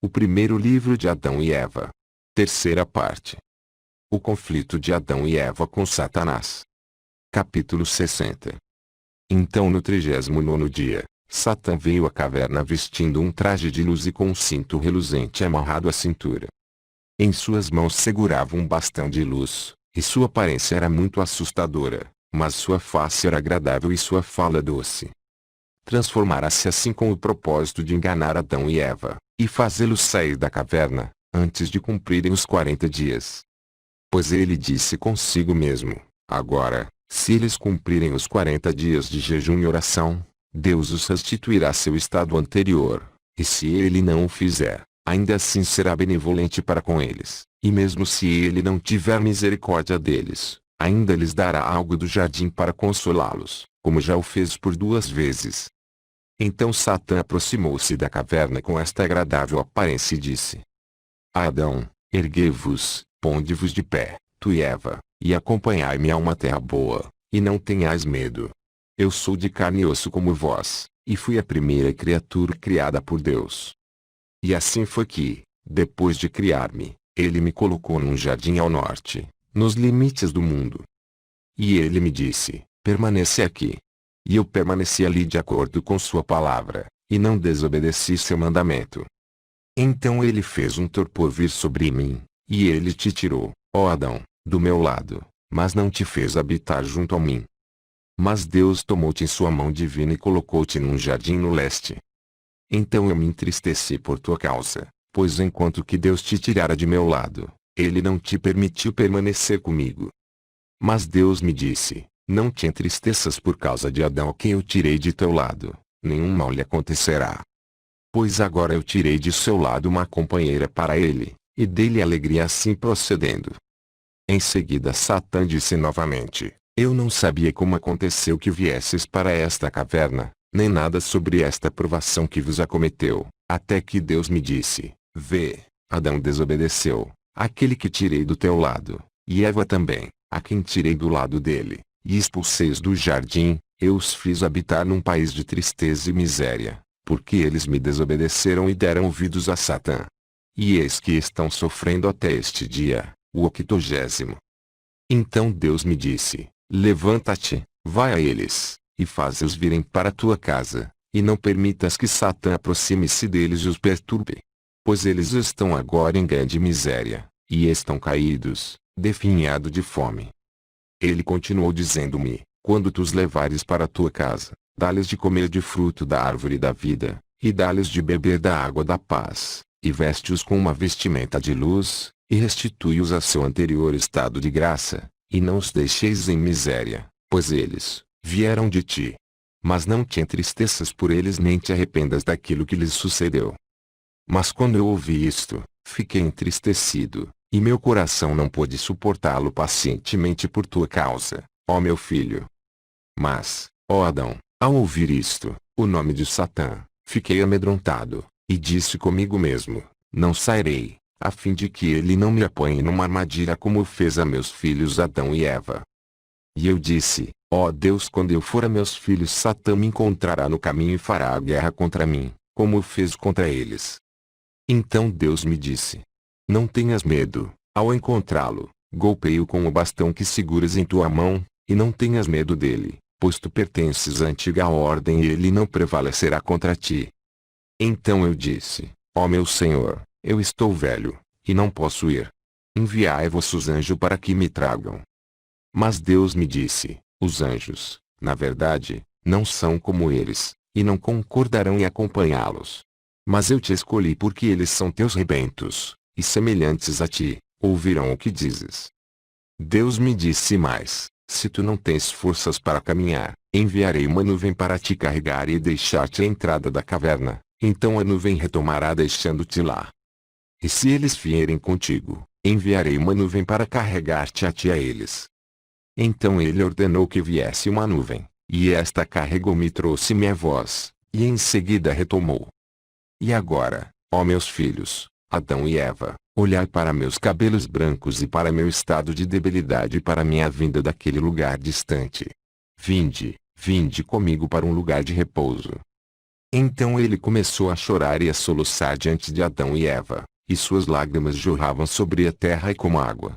O primeiro livro de Adão e Eva. Terceira parte. O conflito de Adão e Eva com Satanás. Capítulo 60. Então no 39º dia, Satã veio à caverna vestindo um traje de luz e com um cinto reluzente amarrado à cintura. Em suas mãos segurava um bastão de luz, e sua aparência era muito assustadora, mas sua face era agradável e sua fala doce. Transformara-se assim com o propósito de enganar Adão e Eva, e fazê-los sair da caverna, antes de cumprirem os 40 dias. Pois ele disse consigo mesmo: agora, se eles cumprirem os 40 dias de jejum e oração, Deus os restituirá seu estado anterior, e se ele não o fizer, ainda assim será benevolente para com eles, e mesmo se ele não tiver misericórdia deles, ainda lhes dará algo do jardim para consolá-los, como já o fez por 2 vezes. Então Satã aproximou-se da caverna com esta agradável aparência e disse: Adão, erguei-vos, ponde-vos de pé, tu e Eva, e acompanhai-me a uma terra boa, e não tenhais medo. Eu sou de carne e osso como vós, e fui a primeira criatura criada por Deus. E assim foi que, depois de criar-me, ele me colocou num jardim ao norte, nos limites do mundo. E ele me disse: permanece aqui. E eu permaneci ali de acordo com sua palavra, e não desobedeci seu mandamento. Então ele fez um torpor vir sobre mim, e ele te tirou, ó Adão, do meu lado, mas não te fez habitar junto a mim. Mas Deus tomou-te em sua mão divina e colocou-te num jardim no leste. Então eu me entristeci por tua causa, pois enquanto que Deus te tirara de meu lado, ele não te permitiu permanecer comigo. Mas Deus me disse: não te entristeças por causa de Adão, quem eu tirei de teu lado, nenhum mal lhe acontecerá. Pois agora eu tirei de seu lado uma companheira para ele, e dei-lhe alegria assim procedendo. Em seguida Satã disse novamente: eu não sabia como aconteceu que viesses para esta caverna, nem nada sobre esta provação que vos acometeu, até que Deus me disse: vê, Adão desobedeceu, aquele que tirei do teu lado, e Eva também, a quem tirei do lado dele, e expulsei-os do jardim, eu os fiz habitar num país de tristeza e miséria, porque eles me desobedeceram e deram ouvidos a Satã. E eis que estão sofrendo até este dia, o 80º. Então Deus me disse: levanta-te, vai a eles, e faze-os virem para a tua casa, e não permitas que Satã aproxime-se deles e os perturbe. Pois eles estão agora em grande miséria, e estão caídos, definhado de fome. Ele continuou dizendo-me: quando tu os levares para a tua casa, dá-lhes de comer de fruto da árvore da vida, e dá-lhes de beber da água da paz, e veste-os com uma vestimenta de luz, e restitui-os a seu anterior estado de graça, e não os deixeis em miséria, pois eles vieram de ti. Mas não te entristeças por eles nem te arrependas daquilo que lhes sucedeu. Mas quando eu ouvi isto, fiquei entristecido, e meu coração não pôde suportá-lo pacientemente por tua causa, ó meu filho. Mas, ó Adão, ao ouvir isto, o nome de Satã, fiquei amedrontado, e disse comigo mesmo: não sairei, a fim de que ele não me apanhe numa armadilha como fez a meus filhos Adão e Eva. E eu disse: ó Deus, quando eu for a meus filhos, Satã me encontrará no caminho e fará a guerra contra mim, como fez contra eles. Então Deus me disse: não tenhas medo, ao encontrá-lo, golpeie-o com o bastão que seguras em tua mão, e não tenhas medo dele, pois tu pertences à antiga ordem e ele não prevalecerá contra ti. Então eu disse: ó meu Senhor, eu estou velho, e não posso ir. Enviai vossos anjos para que me tragam. Mas Deus me disse: os anjos, na verdade, não são como eles, e não concordarão em acompanhá-los. Mas eu te escolhi porque eles são teus rebentos, e semelhantes a ti, ouvirão o que dizes. Deus me disse mais: se tu não tens forças para caminhar, enviarei uma nuvem para te carregar e deixar-te à entrada da caverna, então a nuvem retomará deixando-te lá. E se eles vierem contigo, enviarei uma nuvem para carregar-te a ti a eles. Então ele ordenou que viesse uma nuvem, e esta carregou-me e trouxe-me a vós, e em seguida retomou. E agora, ó meus filhos, Adão e Eva, olhai para meus cabelos brancos e para meu estado de debilidade e para minha vinda daquele lugar distante. Vinde, vinde comigo para um lugar de repouso. Então ele começou a chorar e a soluçar diante de Adão e Eva, e suas lágrimas jorravam sobre a terra como água.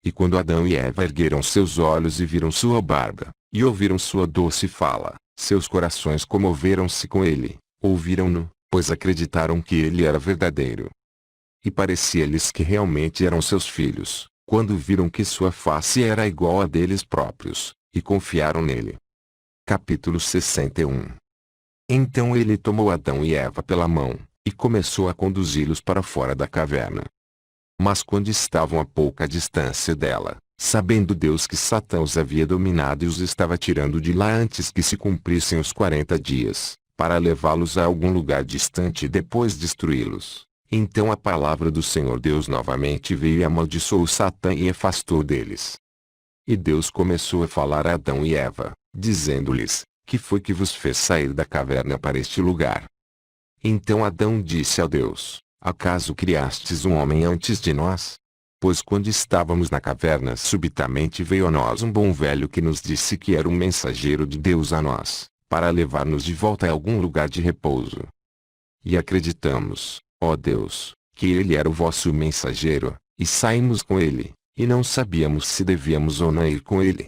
E quando Adão e Eva ergueram seus olhos e viram sua barba, e ouviram sua doce fala, seus corações comoveram-se com ele, ouviram-no, pois acreditaram que ele era verdadeiro. E parecia-lhes que realmente eram seus filhos, quando viram que sua face era igual a deles próprios, e confiaram nele. Capítulo 61. Então ele tomou Adão e Eva pela mão, e começou a conduzi-los para fora da caverna. Mas quando estavam a pouca distância dela, sabendo Deus que Satã os havia dominado e os estava tirando de lá antes que se cumprissem os 40 dias, para levá-los a algum lugar distante e depois destruí-los, então a palavra do Senhor Deus novamente veio e amaldiçoou Satã e afastou deles. E Deus começou a falar a Adão e Eva, dizendo-lhes: que foi que vos fez sair da caverna para este lugar? Então Adão disse a Deus: acaso criastes um homem antes de nós? Pois quando estávamos na caverna subitamente veio a nós um bom velho que nos disse que era um mensageiro de Deus a nós, para levar-nos de volta a algum lugar de repouso. E acreditamos, ó Deus, que ele era o vosso mensageiro, e saímos com ele, e não sabíamos se devíamos ou não ir com ele.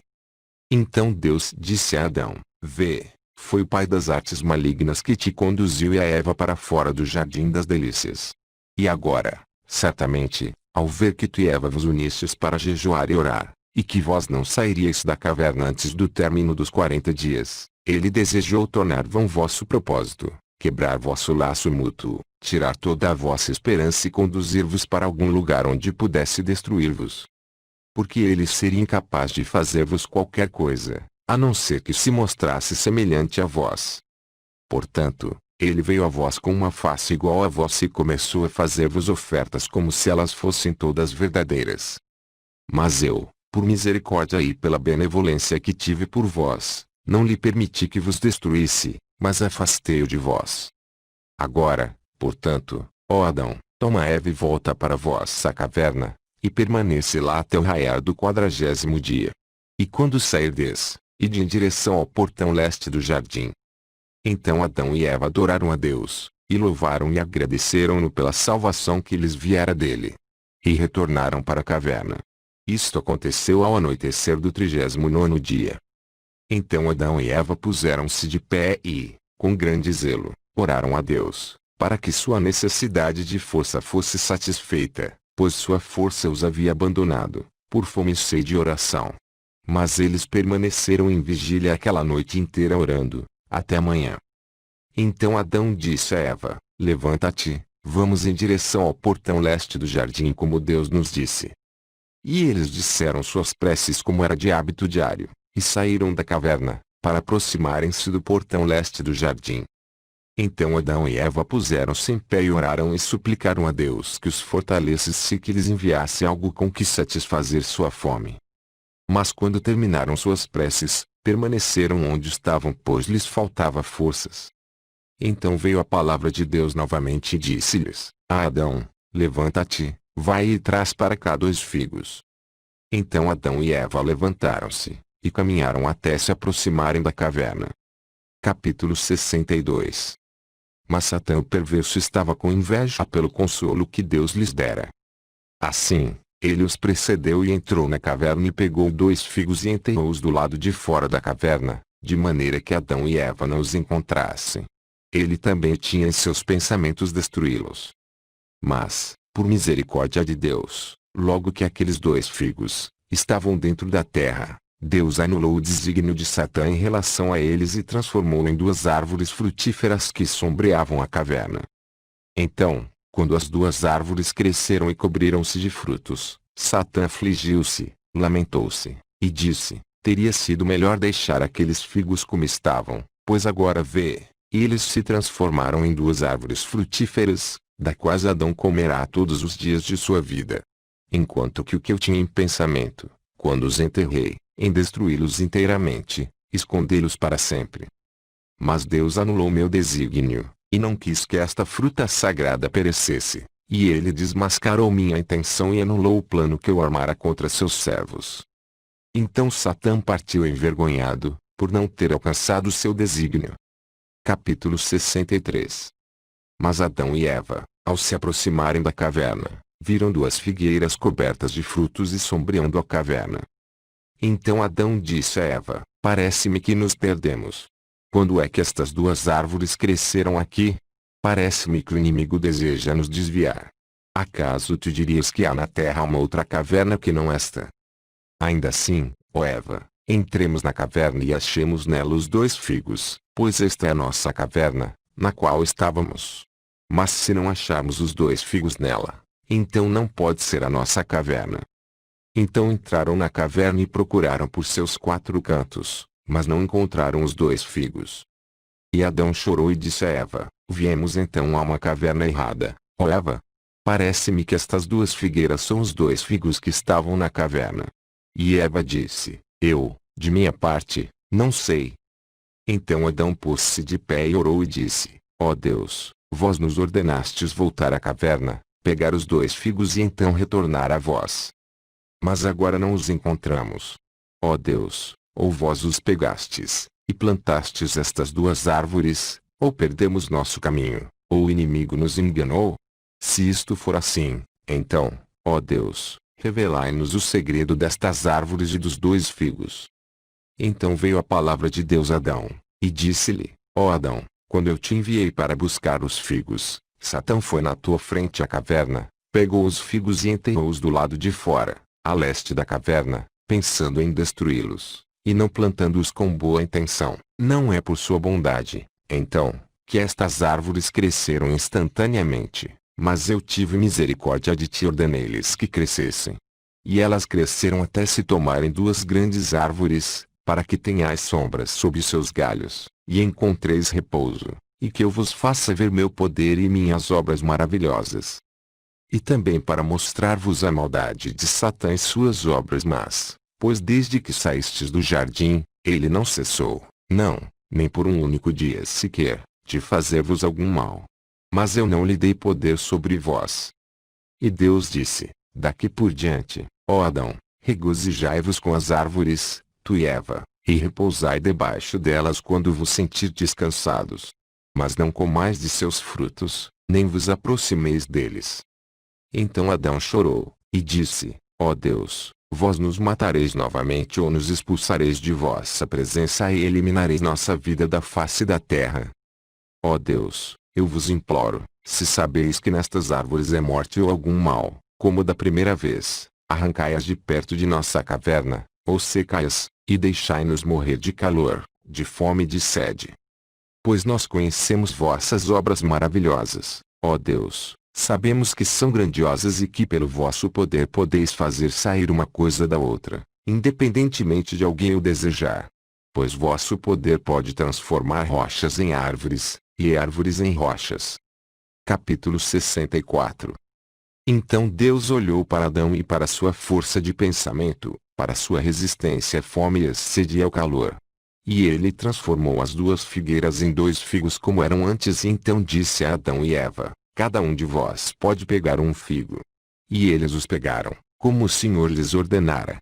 Então Deus disse a Adão: vê, foi o pai das artes malignas que te conduziu e a Eva para fora do jardim das delícias. E agora, certamente, ao ver que tu e Eva vos unistes para jejuar e orar, e que vós não sairíeis da caverna antes do término dos 40 dias, ele desejou tornar vão vosso propósito, quebrar vosso laço mútuo, tirar toda a vossa esperança e conduzir-vos para algum lugar onde pudesse destruir-vos. Porque ele seria incapaz de fazer-vos qualquer coisa, a não ser que se mostrasse semelhante a vós. Portanto, ele veio a vós com uma face igual a vossa e começou a fazer-vos ofertas como se elas fossem todas verdadeiras. Mas eu, por misericórdia e pela benevolência que tive por vós, não lhe permiti que vos destruísse, mas afastei-o de vós. Agora, portanto, ó Adão, toma Eva e volta para vossa caverna, e permanece lá até o raiar do 40º dia. E quando sairdes, ide em direção ao portão leste do jardim. Então Adão e Eva adoraram a Deus, e louvaram e agradeceram-no pela salvação que lhes viera dele. E retornaram para a caverna. Isto aconteceu ao anoitecer do 39º dia. Então Adão e Eva puseram-se de pé e, com grande zelo, oraram a Deus, para que sua necessidade de força fosse satisfeita, pois sua força os havia abandonado, por fome e sede de oração. Mas eles permaneceram em vigília aquela noite inteira orando, até amanhã. Então Adão disse a Eva: levanta-te, vamos em direção ao portão leste do jardim como Deus nos disse. E eles disseram suas preces como era de hábito diário, e saíram da caverna, para aproximarem-se do portão leste do jardim. Então Adão e Eva puseram-se em pé e oraram e suplicaram a Deus que os fortalecesse e que lhes enviasse algo com que satisfazer sua fome. Mas quando terminaram suas preces, permaneceram onde estavam pois lhes faltava forças. Então veio a palavra de Deus novamente e disse-lhes: Adão, levanta-te, vai e traz para cá 2 figos. Então Adão e Eva levantaram-se, e caminharam até se aproximarem da caverna. Capítulo 62. Mas Satã o perverso estava com inveja pelo consolo que Deus lhes dera. Assim, ele os precedeu e entrou na caverna e pegou 2 figos e enterrou-os do lado de fora da caverna, de maneira que Adão e Eva não os encontrassem. Ele também tinha em seus pensamentos destruí-los. Mas, por misericórdia de Deus, logo que aqueles 2 figos estavam dentro da terra, Deus anulou o desígnio de Satã em relação a eles e transformou em 2 árvores frutíferas que sombreavam a caverna. Então, quando as 2 árvores cresceram e cobriram-se de frutos, Satã afligiu-se, lamentou-se, e disse: teria sido melhor deixar aqueles figos como estavam, pois agora vê, eles se transformaram em 2 árvores frutíferas, da quais Adão comerá todos os dias de sua vida. Enquanto que o que eu tinha em pensamento, quando os enterrei, em destruí-los inteiramente, escondê-los para sempre. Mas Deus anulou meu desígnio, e não quis que esta fruta sagrada perecesse, e ele desmascarou minha intenção e anulou o plano que eu armara contra seus servos. Então Satã partiu envergonhado, por não ter alcançado seu desígnio. Capítulo 63. Mas Adão e Eva, ao se aproximarem da caverna, viram duas figueiras cobertas de frutos e sombreando a caverna. Então Adão disse a Eva: parece-me que nos perdemos. Quando é que estas duas árvores cresceram aqui? Parece-me que o inimigo deseja nos desviar. Acaso tu dirias que há na terra uma outra caverna que não esta? Ainda assim, ó Eva, entremos na caverna e achemos nela os dois figos, pois esta é a nossa caverna, na qual estávamos. Mas se não acharmos os dois figos nela, então não pode ser a nossa caverna. Então entraram na caverna e procuraram por seus quatro cantos, mas não encontraram os dois figos. E Adão chorou e disse a Eva: viemos então a uma caverna errada, ó Eva. Parece-me que estas duas figueiras são os dois figos que estavam na caverna. E Eva disse: eu, de minha parte, não sei. Então Adão pôs-se de pé e orou e disse: ó Deus, vós nos ordenastes voltar à caverna, pegar os dois figos e então retornar a vós. Mas agora não os encontramos. Ó Deus, ou vós os pegastes, e plantastes estas duas árvores, ou perdemos nosso caminho, ou o inimigo nos enganou? Se isto for assim, então, ó Deus, revelai-nos o segredo destas árvores e dos dois figos. Então veio a palavra de Deus a Adão, e disse-lhe: ó Adão, quando eu te enviei para buscar os figos, Satã foi na tua frente à caverna, pegou os figos e enterrou-os do lado de fora, a leste da caverna, pensando em destruí-los, e não plantando-os com boa intenção. Não é por sua bondade, então, que estas árvores cresceram instantaneamente, mas eu tive misericórdia de ti e ordenei-lhes que crescessem. E elas cresceram até se tomarem duas grandes árvores, para que tenhais sombras sob seus galhos, e encontreis repouso, e que eu vos faça ver meu poder e minhas obras maravilhosas. E também para mostrar-vos a maldade de Satã e suas obras más, pois desde que saístes do jardim, ele não cessou, não, nem por um único dia sequer, de fazer-vos algum mal. Mas eu não lhe dei poder sobre vós. E Deus disse: daqui por diante, ó Adão, regozijai-vos com as árvores, tu e Eva, e repousai debaixo delas quando vos sentirdes cansados. Mas não comais de seus frutos, nem vos aproximeis deles. Então Adão chorou, e disse: ó Deus, vós nos matareis novamente ou nos expulsareis de vossa presença e eliminareis nossa vida da face da terra. Ó Deus, eu vos imploro, se sabeis que nestas árvores é morte ou algum mal, como da primeira vez, arrancai-as de perto de nossa caverna, ou secai-as, e deixai-nos morrer de calor, de fome e de sede. Pois nós conhecemos vossas obras maravilhosas, ó Deus, sabemos que são grandiosas e que pelo vosso poder podeis fazer sair uma coisa da outra, independentemente de alguém o desejar. Pois vosso poder pode transformar rochas em árvores, e árvores em rochas. Capítulo 64. Então Deus olhou para Adão e para sua força de pensamento, para sua resistência à fome e à sede e ao calor. E ele transformou as duas figueiras em dois figos como eram antes e então disse a Adão e Eva: cada um de vós pode pegar um figo. E eles os pegaram, como o Senhor lhes ordenara.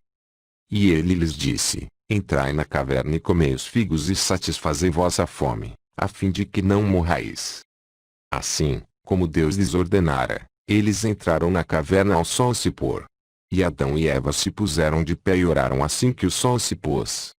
E ele lhes disse: entrai na caverna e comei os figos e satisfazei vossa fome, a fim de que não morrais. Assim, como Deus lhes ordenara, eles entraram na caverna ao sol se pôr. E Adão e Eva se puseram de pé e oraram assim que o sol se pôs.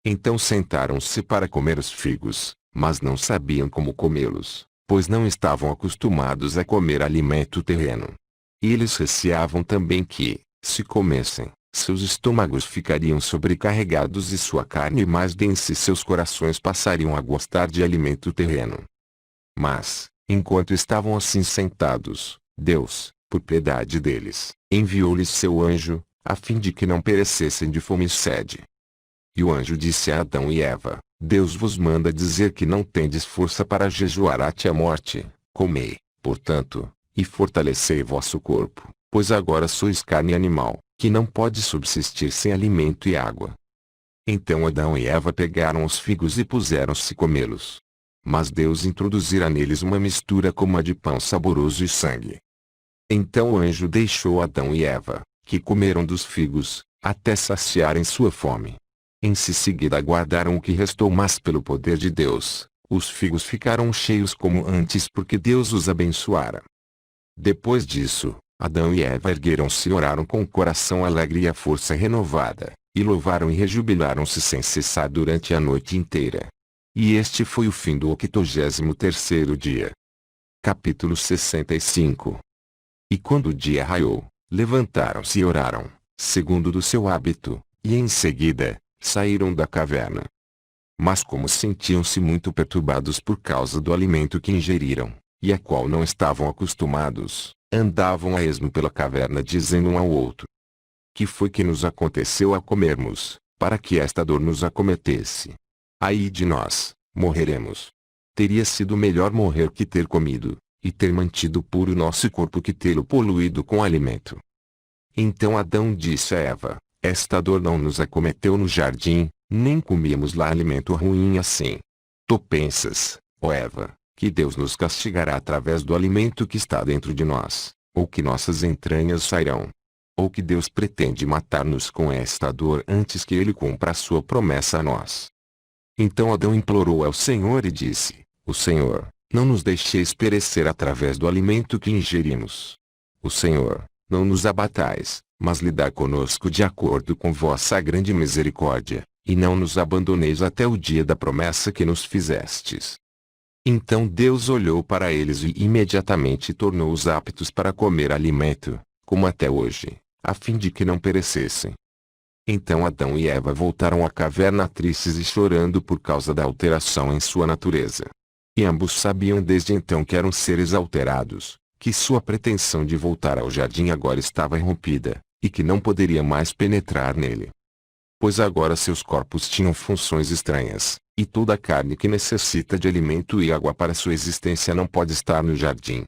Então sentaram-se para comer os figos, mas não sabiam como comê-los, pois não estavam acostumados a comer alimento terreno. E eles receavam também que, se comessem, seus estômagos ficariam sobrecarregados e sua carne mais densa e seus corações passariam a gostar de alimento terreno. Mas, enquanto estavam assim sentados, Deus, por piedade deles, enviou-lhes seu anjo, a fim de que não perecessem de fome e sede. E o anjo disse a Adão e Eva: Deus vos manda dizer que não tendes força para jejuar até a morte, comei, portanto, e fortalecei vosso corpo, pois agora sois carne animal, que não pode subsistir sem alimento e água. Então Adão e Eva pegaram os figos e puseram-se comê-los. Mas Deus introduzira neles uma mistura como a de pão saboroso e sangue. Então o anjo deixou Adão e Eva, que comeram dos figos, até saciarem sua fome. Em seguida guardaram o que restou, mas pelo poder de Deus, Os figos ficaram cheios como antes porque Deus os abençoara. Depois disso, Adão e Eva ergueram-se e oraram com o coração alegre e a força renovada, e louvaram e rejubilaram-se sem cessar durante a noite inteira. E este foi o fim do 83º dia. Capítulo 65. E quando o dia raiou, levantaram-se e oraram, segundo do seu hábito, e em seguida, saíram da caverna. Mas como sentiam-se muito perturbados por causa do alimento que ingeriram, e a qual não estavam acostumados, andavam a esmo pela caverna dizendo um ao outro: que foi que nos aconteceu a comermos, para que esta dor nos acometesse? Ai de nós, morreremos. Teria sido melhor morrer que ter comido, e ter mantido puro nosso corpo que tê-lo poluído com alimento. Então Adão disse a Eva: esta dor não nos acometeu no jardim, nem comíamos lá alimento ruim assim. Tu pensas, ó Eva, que Deus nos castigará através do alimento que está dentro de nós, ou que nossas entranhas sairão? Ou que Deus pretende matar-nos com esta dor antes que Ele cumpra a sua promessa a nós? Então Adão implorou ao Senhor e disse: o Senhor, não nos deixeis perecer através do alimento que ingerimos. O Senhor, não nos abatais, mas lidai conosco de acordo com vossa grande misericórdia, e não nos abandoneis até o dia da promessa que nos fizestes. Então Deus olhou para eles e imediatamente tornou-os aptos para comer alimento, como até hoje, a fim de que não perecessem. Então Adão e Eva voltaram à caverna tristes e chorando por causa da alteração em sua natureza. E ambos sabiam desde então que eram seres alterados, que sua pretensão de voltar ao jardim agora estava rompida, e que não poderia mais penetrar nele. Pois agora seus corpos tinham funções estranhas, e toda a carne que necessita de alimento e água para sua existência não pode estar no jardim.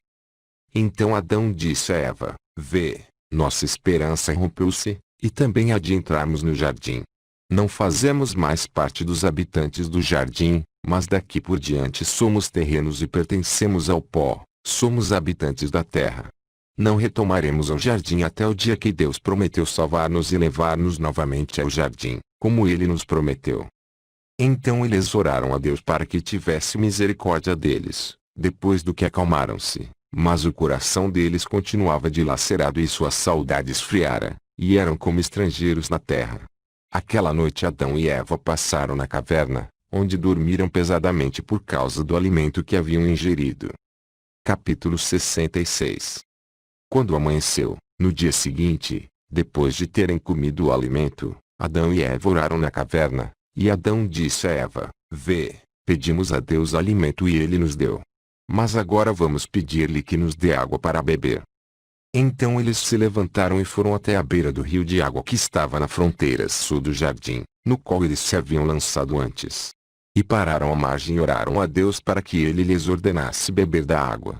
Então Adão disse a Eva: vê, nossa esperança rompeu-se, e também há de entrarmos no jardim. Não fazemos mais parte dos habitantes do jardim, mas daqui por diante somos terrenos e pertencemos ao pó, somos habitantes da terra. Não retomaremos o jardim até o dia que Deus prometeu salvar-nos e levar-nos novamente ao jardim, como Ele nos prometeu. Então eles oraram a Deus para que tivesse misericórdia deles, depois do que acalmaram-se, mas o coração deles continuava dilacerado e sua saudade esfriara, e eram como estrangeiros na terra. Aquela noite Adão e Eva passaram na caverna, onde dormiram pesadamente por causa do alimento que haviam ingerido. Capítulo 66. Quando amanheceu, no dia seguinte, depois de terem comido o alimento, Adão e Eva oraram na caverna, e Adão disse a Eva: vê, pedimos a Deus alimento e Ele nos deu. Mas agora vamos pedir-lhe que nos dê água para beber. Então eles se levantaram e foram até a beira do rio de água que estava na fronteira sul do jardim, no qual eles se haviam lançado antes. E pararam à margem e oraram a Deus para que Ele lhes ordenasse beber da água.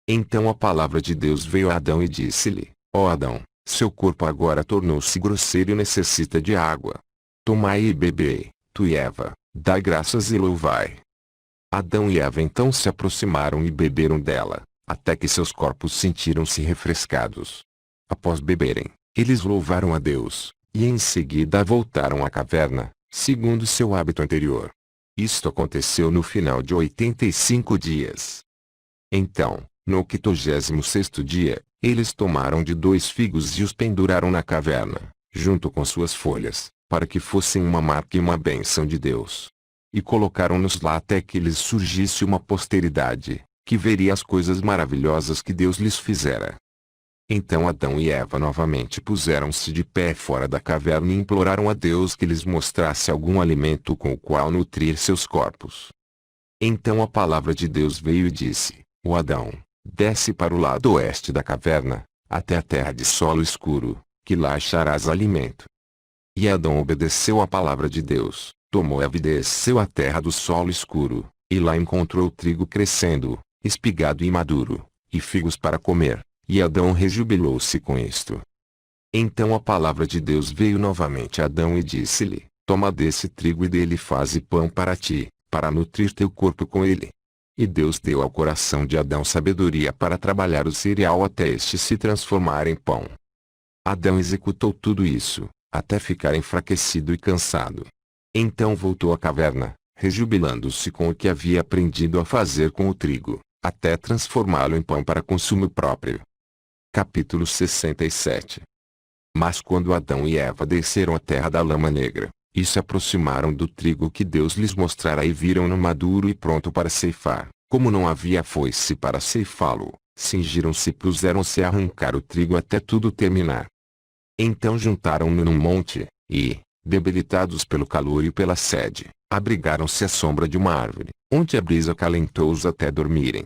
Então a palavra de Deus veio a Adão e disse-lhe: ó Adão, seu corpo agora tornou-se grosseiro e necessita de água. Tomai e bebei, tu e Eva, dai graças e louvai. Adão e Eva então se aproximaram e beberam dela, até que seus corpos sentiram-se refrescados. Após beberem, eles louvaram a Deus, e em seguida voltaram à caverna, segundo seu hábito anterior. Isto aconteceu no final de 85 dias. Então, no 86º dia, eles tomaram de 2 figos e os penduraram na caverna, junto com suas folhas, para que fossem uma marca e uma bênção de Deus. E colocaram-nos lá até que lhes surgisse uma posteridade, que veria as coisas maravilhosas que Deus lhes fizera. Então Adão e Eva novamente puseram-se de pé fora da caverna e imploraram a Deus que lhes mostrasse algum alimento com o qual nutrir seus corpos. Então a palavra de Deus veio e disse: ó Adão, desce para o lado oeste da caverna, até a terra de solo escuro, que lá acharás alimento. E Adão obedeceu à palavra de Deus, tomou Eva e desceu à terra do solo escuro, e lá encontrou trigo crescendo, espigado e maduro, e figos para comer, e Adão rejubilou-se com isto. Então a palavra de Deus veio novamente a Adão e disse-lhe: toma desse trigo e dele faze pão para ti, para nutrir teu corpo com ele. E Deus deu ao coração de Adão sabedoria para trabalhar o cereal até este se transformar em pão. Adão executou tudo isso, até ficar enfraquecido e cansado. Então voltou à caverna, rejubilando-se com o que havia aprendido a fazer com o trigo, até transformá-lo em pão para consumo próprio. Capítulo 67. Mas quando Adão e Eva desceram à terra da lama negra, e se aproximaram do trigo que Deus lhes mostrara e viram-no maduro e pronto para ceifar, como não havia foice para ceifá-lo, cingiram-se e puseram-se a arrancar o trigo até tudo terminar. Então juntaram-no num monte, e, debilitados pelo calor e pela sede, abrigaram-se à sombra de uma árvore, onde a brisa acalentou-os até dormirem.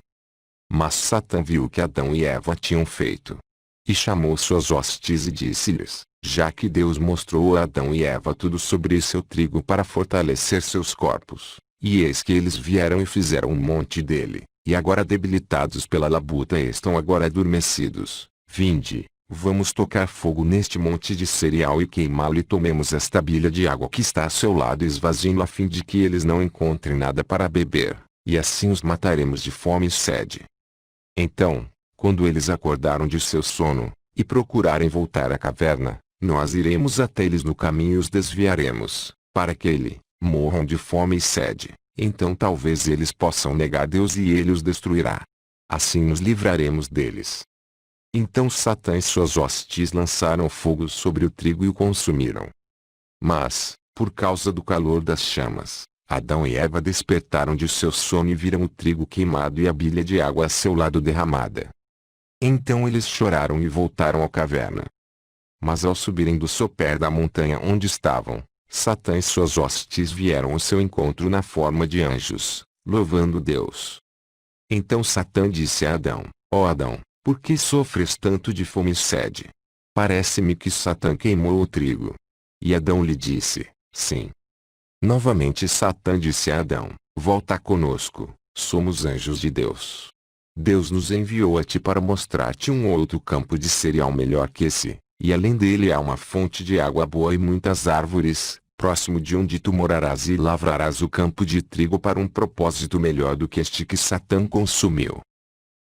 Mas Satã viu o que Adão e Eva tinham feito. E chamou suas hostes e disse-lhes, já que Deus mostrou a Adão e Eva tudo sobre seu trigo para fortalecer seus corpos, e eis que eles vieram e fizeram um monte dele, e agora debilitados pela labuta estão agora adormecidos, vinde, vamos tocar fogo neste monte de cereal e queimá-lo e tomemos esta bilha de água que está a seu lado e esvazie-lo a fim de que eles não encontrem nada para beber, e assim os mataremos de fome e sede. Então, quando eles acordaram de seu sono, e procurarem voltar à caverna, nós iremos até eles no caminho e os desviaremos, para que morram de fome e sede, então talvez eles possam negar Deus e ele os destruirá. Assim nos livraremos deles. Então Satã e suas hostes lançaram fogo sobre o trigo e o consumiram. Mas, por causa do calor das chamas, Adão e Eva despertaram de seu sono e viram o trigo queimado e a bilha de água a seu lado derramada. Então eles choraram e voltaram à caverna. Mas ao subirem do sopé da montanha onde estavam, Satã e suas hostes vieram ao seu encontro na forma de anjos, louvando Deus. Então Satã disse a Adão, ó Adão, por que sofres tanto de fome e sede? Parece-me que Satã queimou o trigo. E Adão lhe disse, sim. Novamente Satã disse a Adão, volta conosco, somos anjos de Deus. Deus nos enviou a ti para mostrar-te um outro campo de cereal melhor que esse, e além dele há uma fonte de água boa e muitas árvores, próximo de onde tu morarás e lavrarás o campo de trigo para um propósito melhor do que este que Satã consumiu.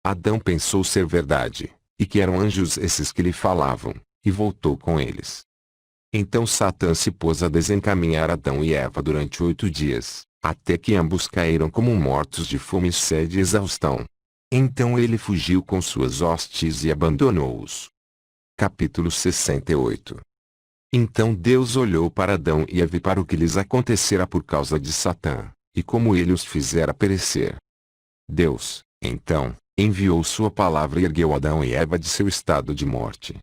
Adão pensou ser verdade, e que eram anjos esses que lhe falavam, e voltou com eles. Então Satã se pôs a desencaminhar Adão e Eva durante 8 dias, até que ambos caíram como mortos de fome e sede e exaustão. Então ele fugiu com suas hostes e abandonou-os. Capítulo 68. Então Deus olhou para Adão e Eva e para o que lhes acontecera por causa de Satã, e como ele os fizera perecer. Deus, então, enviou sua palavra e ergueu Adão e Eva de seu estado de morte.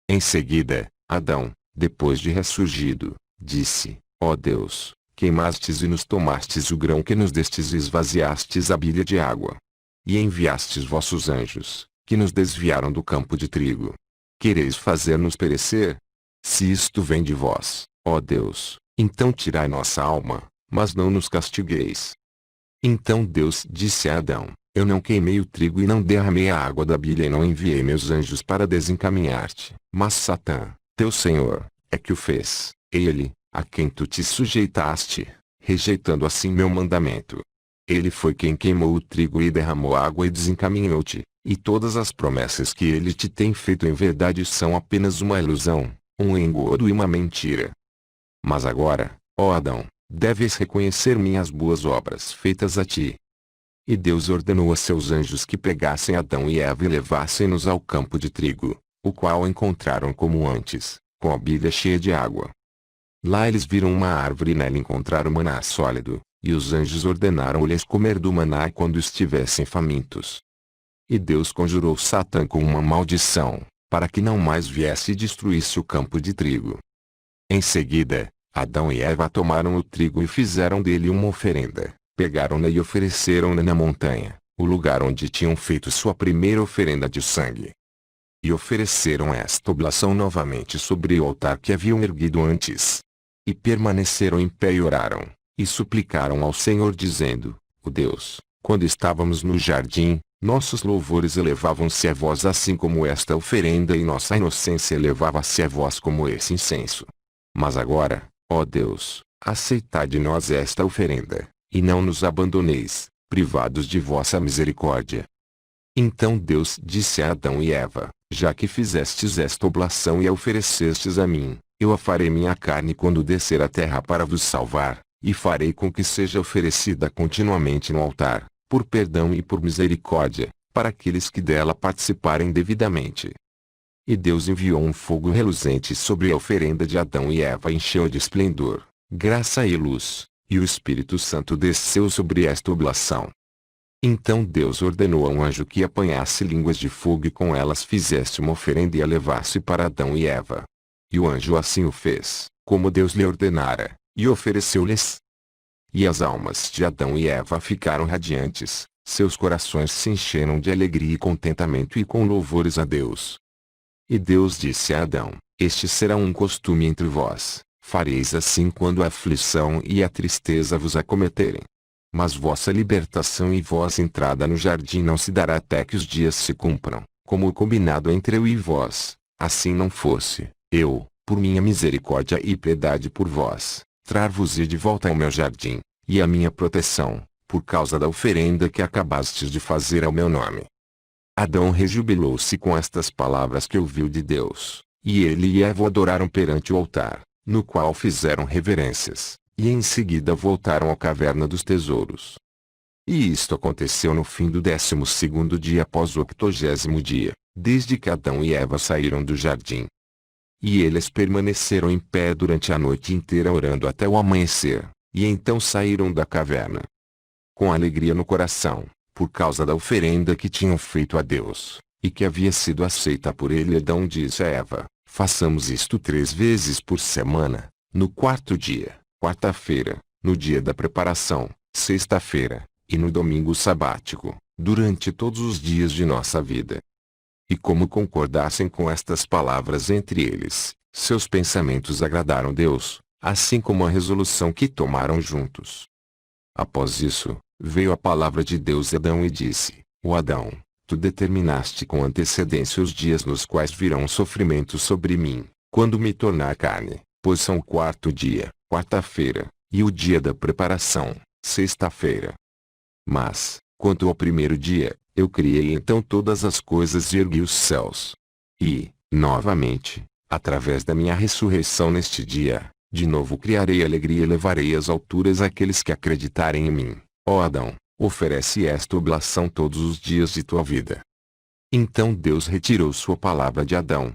Em seguida, Adão, depois de ressurgido, disse, ó Deus, queimastes e nos tomastes o grão que nos destes e esvaziastes a bilha de água. E enviastes vossos anjos, que nos desviaram do campo de trigo. Quereis fazer-nos perecer? Se isto vem de vós, ó Deus, então tirai nossa alma, mas não nos castigueis. Então Deus disse a Adão, eu não queimei o trigo e não derramei a água da bilha e não enviei meus anjos para desencaminhar-te, mas Satã, teu senhor, é que o fez, ele, a quem tu te sujeitaste, rejeitando assim meu mandamento. Ele foi quem queimou o trigo e derramou água e desencaminhou-te, e todas as promessas que ele te tem feito em verdade são apenas uma ilusão, um engodo e uma mentira. Mas agora, ó Adão, deves reconhecer minhas boas obras feitas a ti. E Deus ordenou a seus anjos que pegassem Adão e Eva e levassem-nos ao campo de trigo, o qual encontraram como antes, com a bilha cheia de água. Lá eles viram uma árvore e nela encontraram maná sólido, e os anjos ordenaram-lhes comer do maná quando estivessem famintos. E Deus conjurou Satã com uma maldição, para que não mais viesse e destruísse o campo de trigo. Em seguida, Adão e Eva tomaram o trigo e fizeram dele uma oferenda, pegaram-na e ofereceram-na na montanha, o lugar onde tinham feito sua primeira oferenda de sangue. E ofereceram esta oblação novamente sobre o altar que haviam erguido antes. E permaneceram em pé e oraram, e suplicaram ao Senhor dizendo, ó Deus, quando estávamos no jardim, nossos louvores elevavam-se a vós assim como esta oferenda e nossa inocência elevava-se a vós como esse incenso. Mas agora, ó Deus, aceitai de nós esta oferenda, e não nos abandoneis, privados de vossa misericórdia. Então Deus disse a Adão e Eva, já que fizestes esta oblação e a oferecestes a mim, eu a farei minha carne quando descer à terra para vos salvar, e farei com que seja oferecida continuamente no altar, por perdão e por misericórdia, para aqueles que dela participarem devidamente. E Deus enviou um fogo reluzente sobre a oferenda de Adão e Eva, encheu de esplendor, graça e luz, e o Espírito Santo desceu sobre esta oblação. Então Deus ordenou a um anjo que apanhasse línguas de fogo e com elas fizesse uma oferenda e a levasse para Adão e Eva. E o anjo assim o fez, como Deus lhe ordenara, e ofereceu-lhes. E as almas de Adão e Eva ficaram radiantes, seus corações se encheram de alegria e contentamento e com louvores a Deus. E Deus disse a Adão: Este será um costume entre vós, fareis assim quando a aflição e a tristeza vos acometerem. Mas vossa libertação e vossa entrada no jardim não se dará até que os dias se cumpram, como o combinado entre eu e vós. Assim não fosse, eu, por minha misericórdia e piedade por vós, trar-vos-ia de volta ao meu jardim, e a minha proteção, por causa da oferenda que acabastes de fazer ao meu nome. Adão rejubilou-se com estas palavras que ouviu de Deus, e ele e Eva o adoraram perante o altar, no qual fizeram reverências, e em seguida voltaram à caverna dos tesouros. E isto aconteceu no fim do 12º dia após o 80º dia, desde que Adão e Eva saíram do jardim. E eles permaneceram em pé durante a noite inteira orando até o amanhecer, e então saíram da caverna. Com alegria no coração, por causa da oferenda que tinham feito a Deus, e que havia sido aceita por ele, Adão disse a Eva: Façamos isto 3 vezes por semana, no 4º dia, quarta-feira, no dia da preparação, sexta-feira, e no domingo sabático, durante todos os dias de nossa vida. E como concordassem com estas palavras entre eles, seus pensamentos agradaram Deus, assim como a resolução que tomaram juntos. Após isso, veio a palavra de Deus a Adão e disse: Ó Adão, tu determinaste com antecedência os dias nos quais virão sofrimentos sobre mim, quando me tornar carne, pois são o 4º dia, quarta-feira, e o dia da preparação, sexta-feira. Mas, quanto ao 1º dia, eu criei então todas as coisas e ergui os céus. E, novamente, através da minha ressurreição neste dia, de novo criarei alegria e levarei às alturas aqueles que acreditarem em mim. Ó Adão, oferece esta oblação todos os dias de tua vida. Então Deus retirou sua palavra de Adão.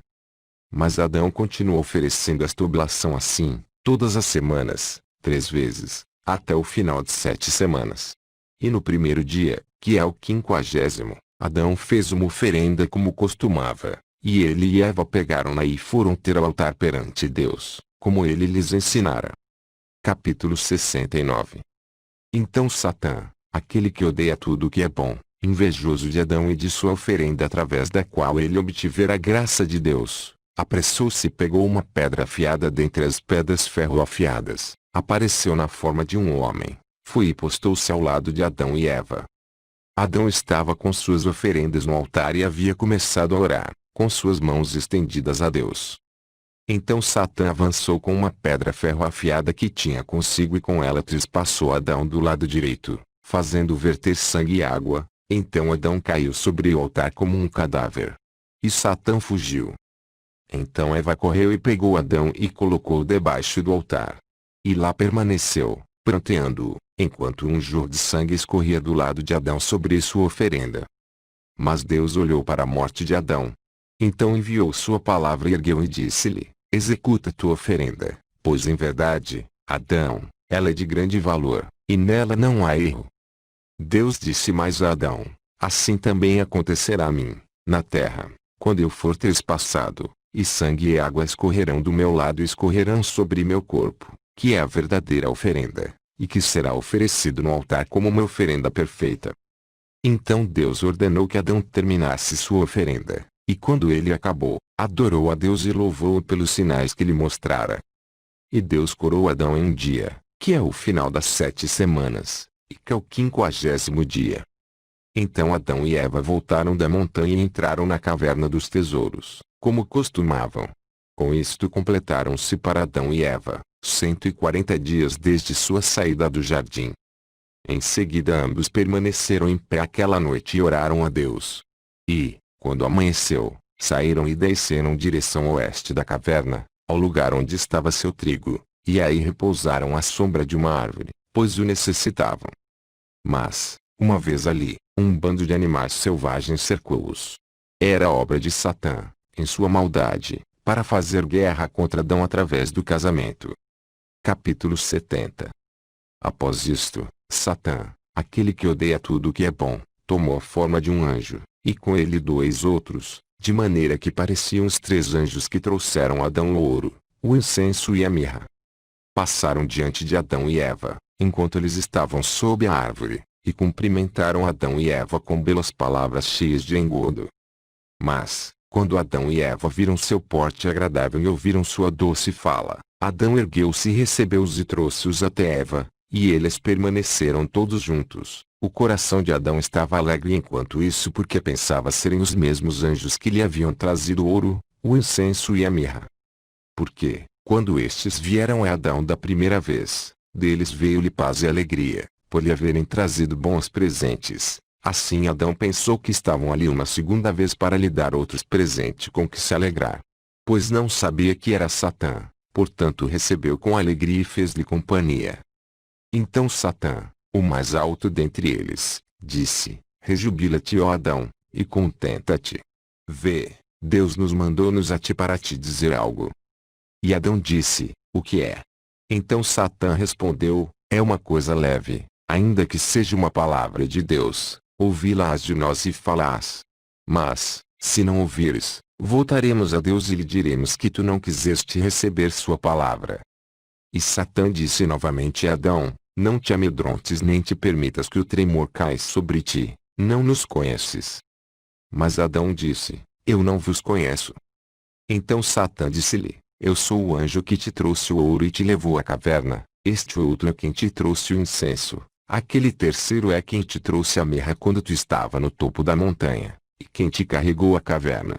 Mas Adão continuou oferecendo esta oblação assim, todas as semanas, 3 vezes, até o final de 7 semanas. E no 1º dia, que é o 50º, Adão fez uma oferenda como costumava, e ele e Eva pegaram-na e foram ter ao altar perante Deus, como ele lhes ensinara. Capítulo 69. Então Satã, aquele que odeia tudo o que é bom, invejoso de Adão e de sua oferenda através da qual ele obtivera a graça de Deus, apressou-se e pegou uma pedra afiada dentre as pedras ferro-afiadas, apareceu na forma de um homem, foi e postou-se ao lado de Adão e Eva. Adão estava com suas oferendas no altar e havia começado a orar, com suas mãos estendidas a Deus. Então Satã avançou com uma pedra ferro-afiada que tinha consigo e com ela trespassou Adão do lado direito, fazendo verter sangue e água. Então Adão caiu sobre o altar como um cadáver. E Satã fugiu. Então Eva correu e pegou Adão e colocou-o debaixo do altar. E lá permaneceu, pranteando-o, enquanto um jorro de sangue escorria do lado de Adão sobre sua oferenda. Mas Deus olhou para a morte de Adão. Então enviou sua palavra e ergueu e disse-lhe: Executa tua oferenda, pois em verdade, Adão, ela é de grande valor, e nela não há erro. Deus disse mais a Adão: Assim também acontecerá a mim, na terra, quando eu for trespassado, e sangue e água escorrerão do meu lado e escorrerão sobre meu corpo, que é a verdadeira oferenda, e que será oferecido no altar como uma oferenda perfeita. Então Deus ordenou que Adão terminasse sua oferenda, e quando ele acabou, adorou a Deus e louvou-o pelos sinais que lhe mostrara. E Deus curou Adão em um dia, que é o final das 7 semanas, e que é o 50º dia. Então Adão e Eva voltaram da montanha e entraram na caverna dos tesouros, como costumavam. Com isto completaram-se para Adão e Eva 140 dias desde sua saída do jardim. Em seguida ambos permaneceram em pé aquela noite e oraram a Deus. E, quando amanheceu, saíram e desceram direção oeste da caverna, ao lugar onde estava seu trigo, e aí repousaram à sombra de uma árvore, pois o necessitavam. Mas, uma vez ali, um bando de animais selvagens cercou-os. Era obra de Satã, em sua maldade, para fazer guerra contra Adão através do casamento. Capítulo 70. Após isto, Satã, aquele que odeia tudo o que é bom, tomou a forma de um anjo, e com ele 2 outros, de maneira que pareciam os 3 anjos que trouxeram a Adão o ouro, o incenso e a mirra. Passaram diante de Adão e Eva, enquanto eles estavam sob a árvore, e cumprimentaram Adão e Eva com belas palavras cheias de engodo. Mas, quando Adão e Eva viram seu porte agradável e ouviram sua doce fala, Adão ergueu-se e recebeu-os e trouxe-os até Eva, e eles permaneceram todos juntos. O coração de Adão estava alegre enquanto isso porque pensava serem os mesmos anjos que lhe haviam trazido o ouro, o incenso e a mirra. Porque, quando estes vieram a Adão da primeira vez, deles veio-lhe paz e alegria, por lhe haverem trazido bons presentes. Assim Adão pensou que estavam ali uma segunda vez para lhe dar outros presentes com que se alegrar. Pois não sabia que era Satã, portanto recebeu com alegria e fez-lhe companhia. Então Satã, o mais alto dentre eles, disse: Rejubila-te, ó Adão, e contenta-te. Vê, Deus nos mandou-nos a ti para te dizer algo. E Adão disse: O que é? Então Satã respondeu: É uma coisa leve, ainda que seja uma palavra de Deus, ouvi-la-ás de nós e falás. Mas, se não ouvires, voltaremos a Deus e lhe diremos que tu não quiseste receber sua palavra. E Satã disse novamente a Adão: Não te amedrontes nem te permitas que o tremor caia sobre ti, não nos conheces. Mas Adão disse: Eu não vos conheço. Então Satã disse-lhe: Eu sou o anjo que te trouxe o ouro e te levou à caverna, este outro é quem te trouxe o incenso, aquele terceiro é quem te trouxe a mirra quando tu estava no topo da montanha, e quem te carregou à caverna.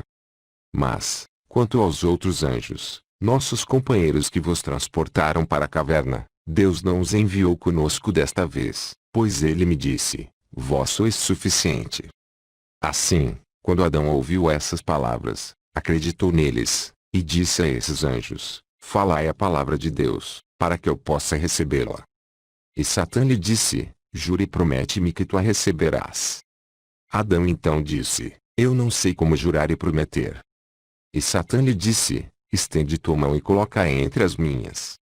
Mas, quanto aos outros anjos, nossos companheiros que vos transportaram para a caverna, Deus não os enviou conosco desta vez, pois ele me disse: Vós sois suficiente. Assim, quando Adão ouviu essas palavras, acreditou neles, e disse a esses anjos: Falai a palavra de Deus, para que eu possa recebê-la. E Satã lhe disse: Jura e promete-me que tu a receberás. Adão então disse: Eu não sei como jurar e prometer. E Satã lhe disse: Estende tua mão e coloca-a entre as minhas.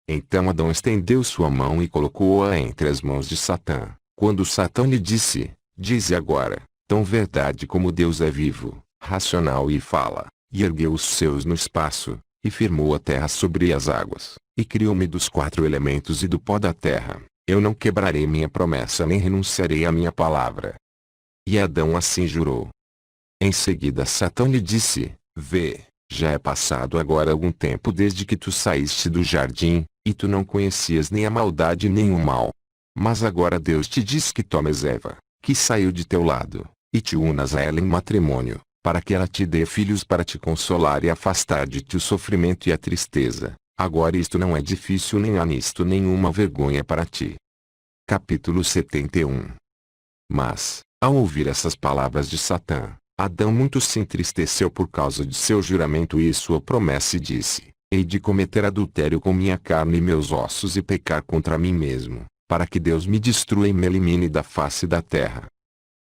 Então Adão estendeu sua mão e colocou-a entre as mãos de Satã. Quando Satã lhe disse: Dize agora, tão verdade como Deus é vivo, racional e fala, e ergueu os seus no espaço, e firmou a terra sobre as águas, e criou-me dos 4 elementos e do pó da terra, eu não quebrarei minha promessa nem renunciarei à minha palavra. E Adão assim jurou. Em seguida Satã lhe disse: Vê, já é passado agora algum tempo desde que tu saíste do jardim, e tu não conhecias nem a maldade nem o mal. Mas agora Deus te diz que tomes Eva, que saiu de teu lado, e te unas a ela em matrimônio, para que ela te dê filhos para te consolar e afastar de ti o sofrimento e a tristeza. Agora isto não é difícil nem há nisto nenhuma vergonha para ti. Capítulo 71. Mas, ao ouvir essas palavras de Satã, Adão muito se entristeceu por causa de seu juramento e sua promessa e disse: Hei de cometer adultério com minha carne e meus ossos e pecar contra mim mesmo, para que Deus me destrua e me elimine da face da terra.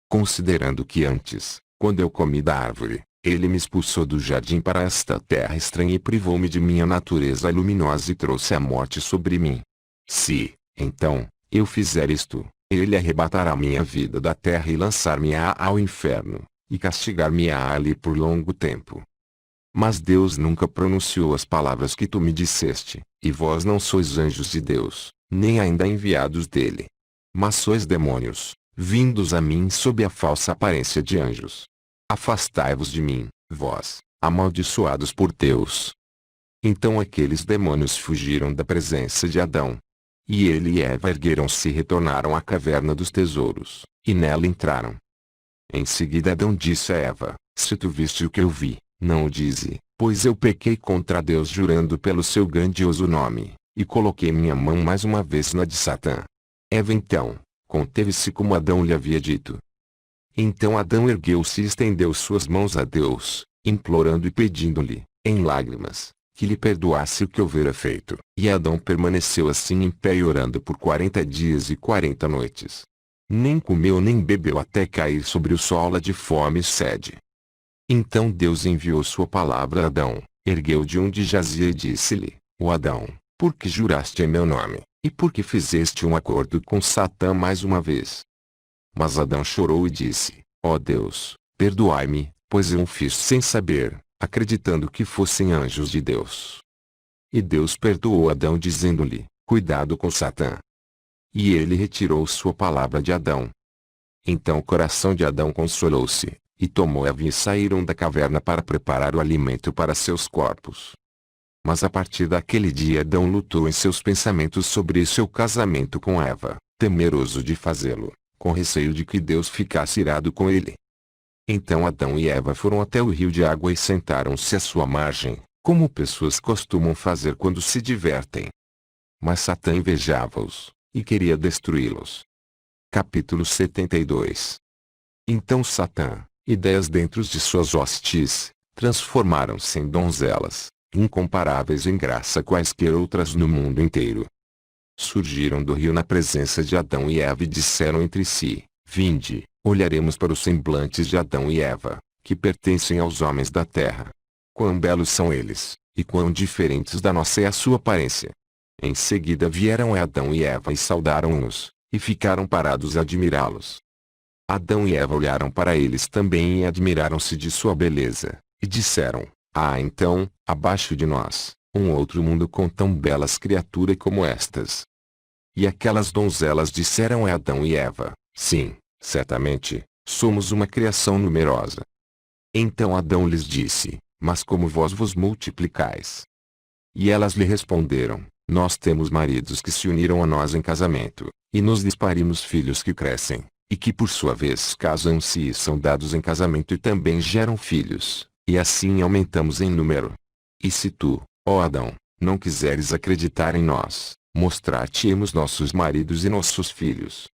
Considerando que antes, quando eu comi da árvore, ele me expulsou do jardim para esta terra estranha e privou-me de minha natureza luminosa e trouxe a morte sobre mim. Se, então, eu fizer isto, ele arrebatará minha vida da terra e lançar-me-á ao inferno, e castigar-me-á ali por longo tempo. Mas Deus nunca pronunciou as palavras que tu me disseste, e vós não sois anjos de Deus, nem ainda enviados dele. Mas sois demônios, vindos a mim sob a falsa aparência de anjos. Afastai-vos de mim, vós, amaldiçoados por Deus. Então aqueles demônios fugiram da presença de Adão. E ele e Eva ergueram-se e retornaram à caverna dos tesouros, e nela entraram. Em seguida Adão disse a Eva: Se tu viste o que eu vi, não o dize, pois eu pequei contra Deus jurando pelo seu grandioso nome, e coloquei minha mão mais uma vez na de Satã. Eva então, conteve-se como Adão lhe havia dito. Então Adão ergueu-se e estendeu suas mãos a Deus, implorando e pedindo-lhe, em lágrimas, que lhe perdoasse o que houvera feito. E Adão permaneceu assim em pé e orando por 40 dias e 40 noites. Nem comeu nem bebeu até cair sobre o sol de fome e sede. Então Deus enviou sua palavra a Adão, ergueu de onde jazia e disse-lhe: Ó Adão, por que juraste em meu nome, e por que fizeste um acordo com Satã mais uma vez? Mas Adão chorou e disse: Ó Deus, perdoai-me, pois eu o fiz sem saber, acreditando que fossem anjos de Deus. E Deus perdoou Adão dizendo-lhe: Cuidado com Satã. E ele retirou sua palavra de Adão. Então o coração de Adão consolou-se, e tomou Eva e saíram da caverna para preparar o alimento para seus corpos. Mas a partir daquele dia Adão lutou em seus pensamentos sobre seu casamento com Eva, temeroso de fazê-lo, com receio de que Deus ficasse irado com ele. Então Adão e Eva foram até o rio de água e sentaram-se à sua margem, como pessoas costumam fazer quando se divertem. Mas Satã invejava-os, e queria destruí-los. Capítulo 72. Então Satã, ideias dentro de suas hostes, transformaram-se em donzelas, incomparáveis em graça quaisquer outras no mundo inteiro. Surgiram do rio na presença de Adão e Eva e disseram entre si: Vinde, olharemos para os semblantes de Adão e Eva, que pertencem aos homens da terra. Quão belos são eles, e quão diferentes da nossa é a sua aparência. Em seguida vieram Adão e Eva e saudaram-nos, e ficaram parados a admirá-los. Adão e Eva olharam para eles também e admiraram-se de sua beleza, e disseram: Ah, então, abaixo de nós, um outro mundo com tão belas criaturas como estas. E aquelas donzelas disseram a Adão e Eva: Sim, certamente, somos uma criação numerosa. Então Adão lhes disse: Mas como vós vos multiplicais? E elas lhe responderam: Nós temos maridos que se uniram a nós em casamento, e nos lhes parimos filhos que crescem, e que por sua vez casam-se e são dados em casamento e também geram filhos, e assim aumentamos em número. E se tu, ó Adão, não quiseres acreditar em nós, mostrar-te-emos nossos maridos e nossos filhos.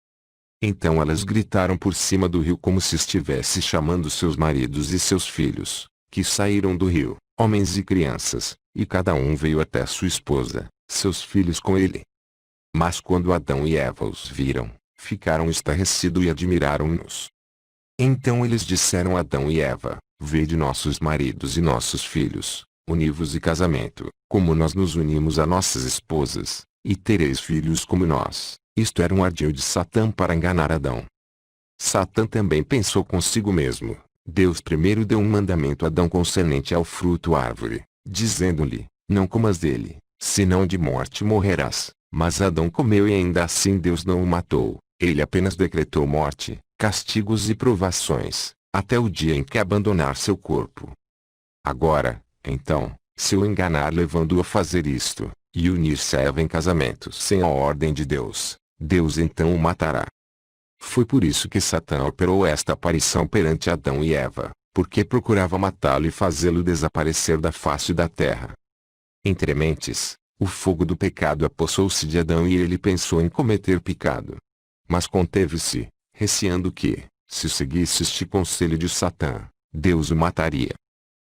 Então elas gritaram por cima do rio como se estivesse chamando seus maridos e seus filhos, que saíram do rio, homens e crianças, e cada um veio até sua esposa, seus filhos com ele. Mas quando Adão e Eva os viram, ficaram estarrecidos e admiraram-nos. Então eles disseram a Adão e Eva: Vede nossos maridos e nossos filhos, uni-vos em casamento, como nós nos unimos a nossas esposas, e tereis filhos como nós. Isto era um ardil de Satã para enganar Adão. Satã também pensou consigo mesmo: Deus primeiro deu um mandamento a Adão concernente ao fruto árvore, dizendo-lhe: Não comas dele, senão de morte morrerás. Mas Adão comeu e ainda assim Deus não o matou, ele apenas decretou morte, castigos e provações, até o dia em que abandonar seu corpo. Agora, então, se o enganar levando-o a fazer isto, e unir-se a Eva em casamento sem a ordem de Deus, Deus então o matará. Foi por isso que Satã operou esta aparição perante Adão e Eva, porque procurava matá-lo e fazê-lo desaparecer da face da terra. Entre mentes, o fogo do pecado apossou-se de Adão e ele pensou em cometer pecado. Mas conteve-se, receando que, se seguisse este conselho de Satã, Deus o mataria.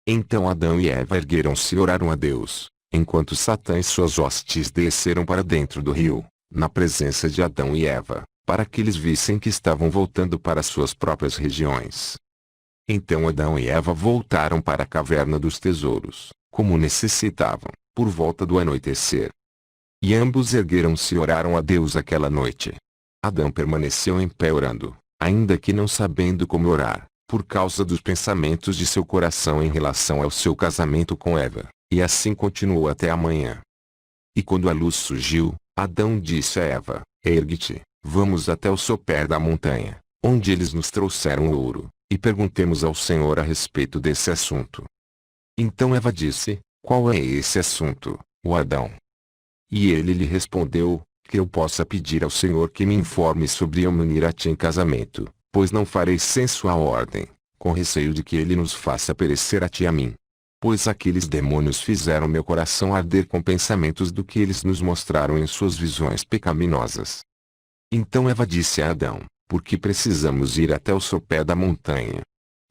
Então Adão e Eva ergueram-se e oraram a Deus, enquanto Satã e suas hostes desceram para dentro do rio, na presença de Adão e Eva, para que eles vissem que estavam voltando para suas próprias regiões. Então Adão e Eva voltaram para a caverna dos tesouros, como necessitavam, por volta do anoitecer. E ambos ergueram-se e oraram a Deus aquela noite. Adão permaneceu em pé orando, ainda que não sabendo como orar, por causa dos pensamentos de seu coração em relação ao seu casamento com Eva, e assim continuou até a manhã. E quando a luz surgiu, Adão disse a Eva: Ergue-te, vamos até o sopé da montanha, onde eles nos trouxeram ouro, e perguntemos ao Senhor a respeito desse assunto. Então Eva disse: Qual é esse assunto, ó Adão? E ele lhe respondeu: Que eu possa pedir ao Senhor que me informe sobre eu me unir a ti em casamento, pois não farei sem sua ordem, com receio de que ele nos faça perecer a ti e a mim. Pois aqueles demônios fizeram meu coração arder com pensamentos do que eles nos mostraram em suas visões pecaminosas. Então Eva disse a Adão: Por que precisamos ir até o sopé da montanha?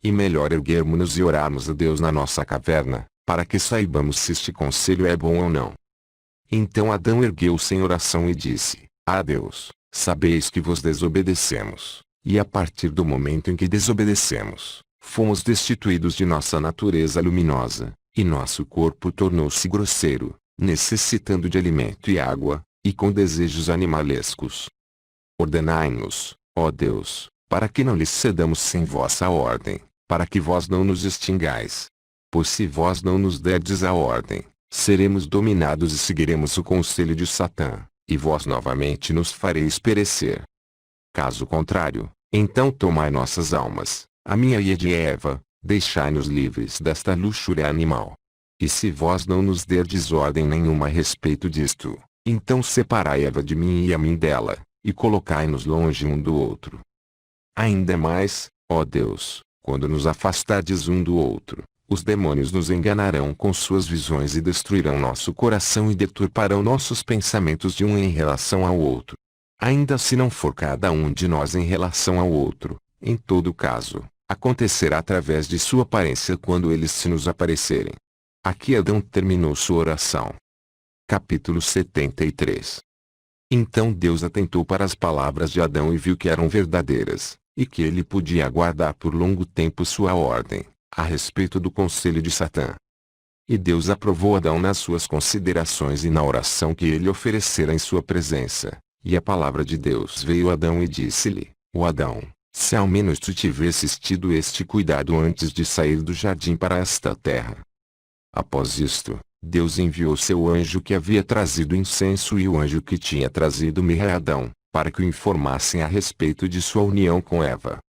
E melhor erguermos-nos e orarmos a Deus na nossa caverna, para que saibamos se este conselho é bom ou não. Então Adão ergueu-se em oração e disse: Ah Deus, sabeis que vos desobedecemos, e a partir do momento em que desobedecemos, fomos destituídos de nossa natureza luminosa, e nosso corpo tornou-se grosseiro, necessitando de alimento e água, e com desejos animalescos. Ordenai-nos, ó Deus, para que não lhes cedamos sem vossa ordem, para que vós não nos extingais. Pois se vós não nos derdes a ordem, seremos dominados e seguiremos o conselho de Satã, e vós novamente nos fareis perecer. Caso contrário, então tomai nossas almas, a minha e a de Eva, deixai-nos livres desta luxúria animal. E se vós não nos derdes ordem nenhuma a respeito disto, então separai Eva de mim e a mim dela, e colocai-nos longe um do outro. Ainda mais, ó Deus, quando nos afastardes um do outro, os demônios nos enganarão com suas visões e destruirão nosso coração e deturparão nossos pensamentos de um em relação ao outro. Ainda se não for cada um de nós em relação ao outro, em todo caso, acontecerá através de sua aparência quando eles se nos aparecerem. Aqui Adão terminou sua oração. Capítulo 73. Então Deus atentou para as palavras de Adão e viu que eram verdadeiras, e que ele podia aguardar por longo tempo sua ordem, a respeito do conselho de Satã. E Deus aprovou Adão nas suas considerações e na oração que ele oferecera em sua presença. E a palavra de Deus veio a Adão e disse-lhe: Ó Adão, se ao menos tu tivesses tido este cuidado antes de sair do jardim para esta terra. Após isto, Deus enviou seu anjo que havia trazido incenso e o anjo que tinha trazido mirra a Adão, para que o informassem a respeito de sua união com Eva.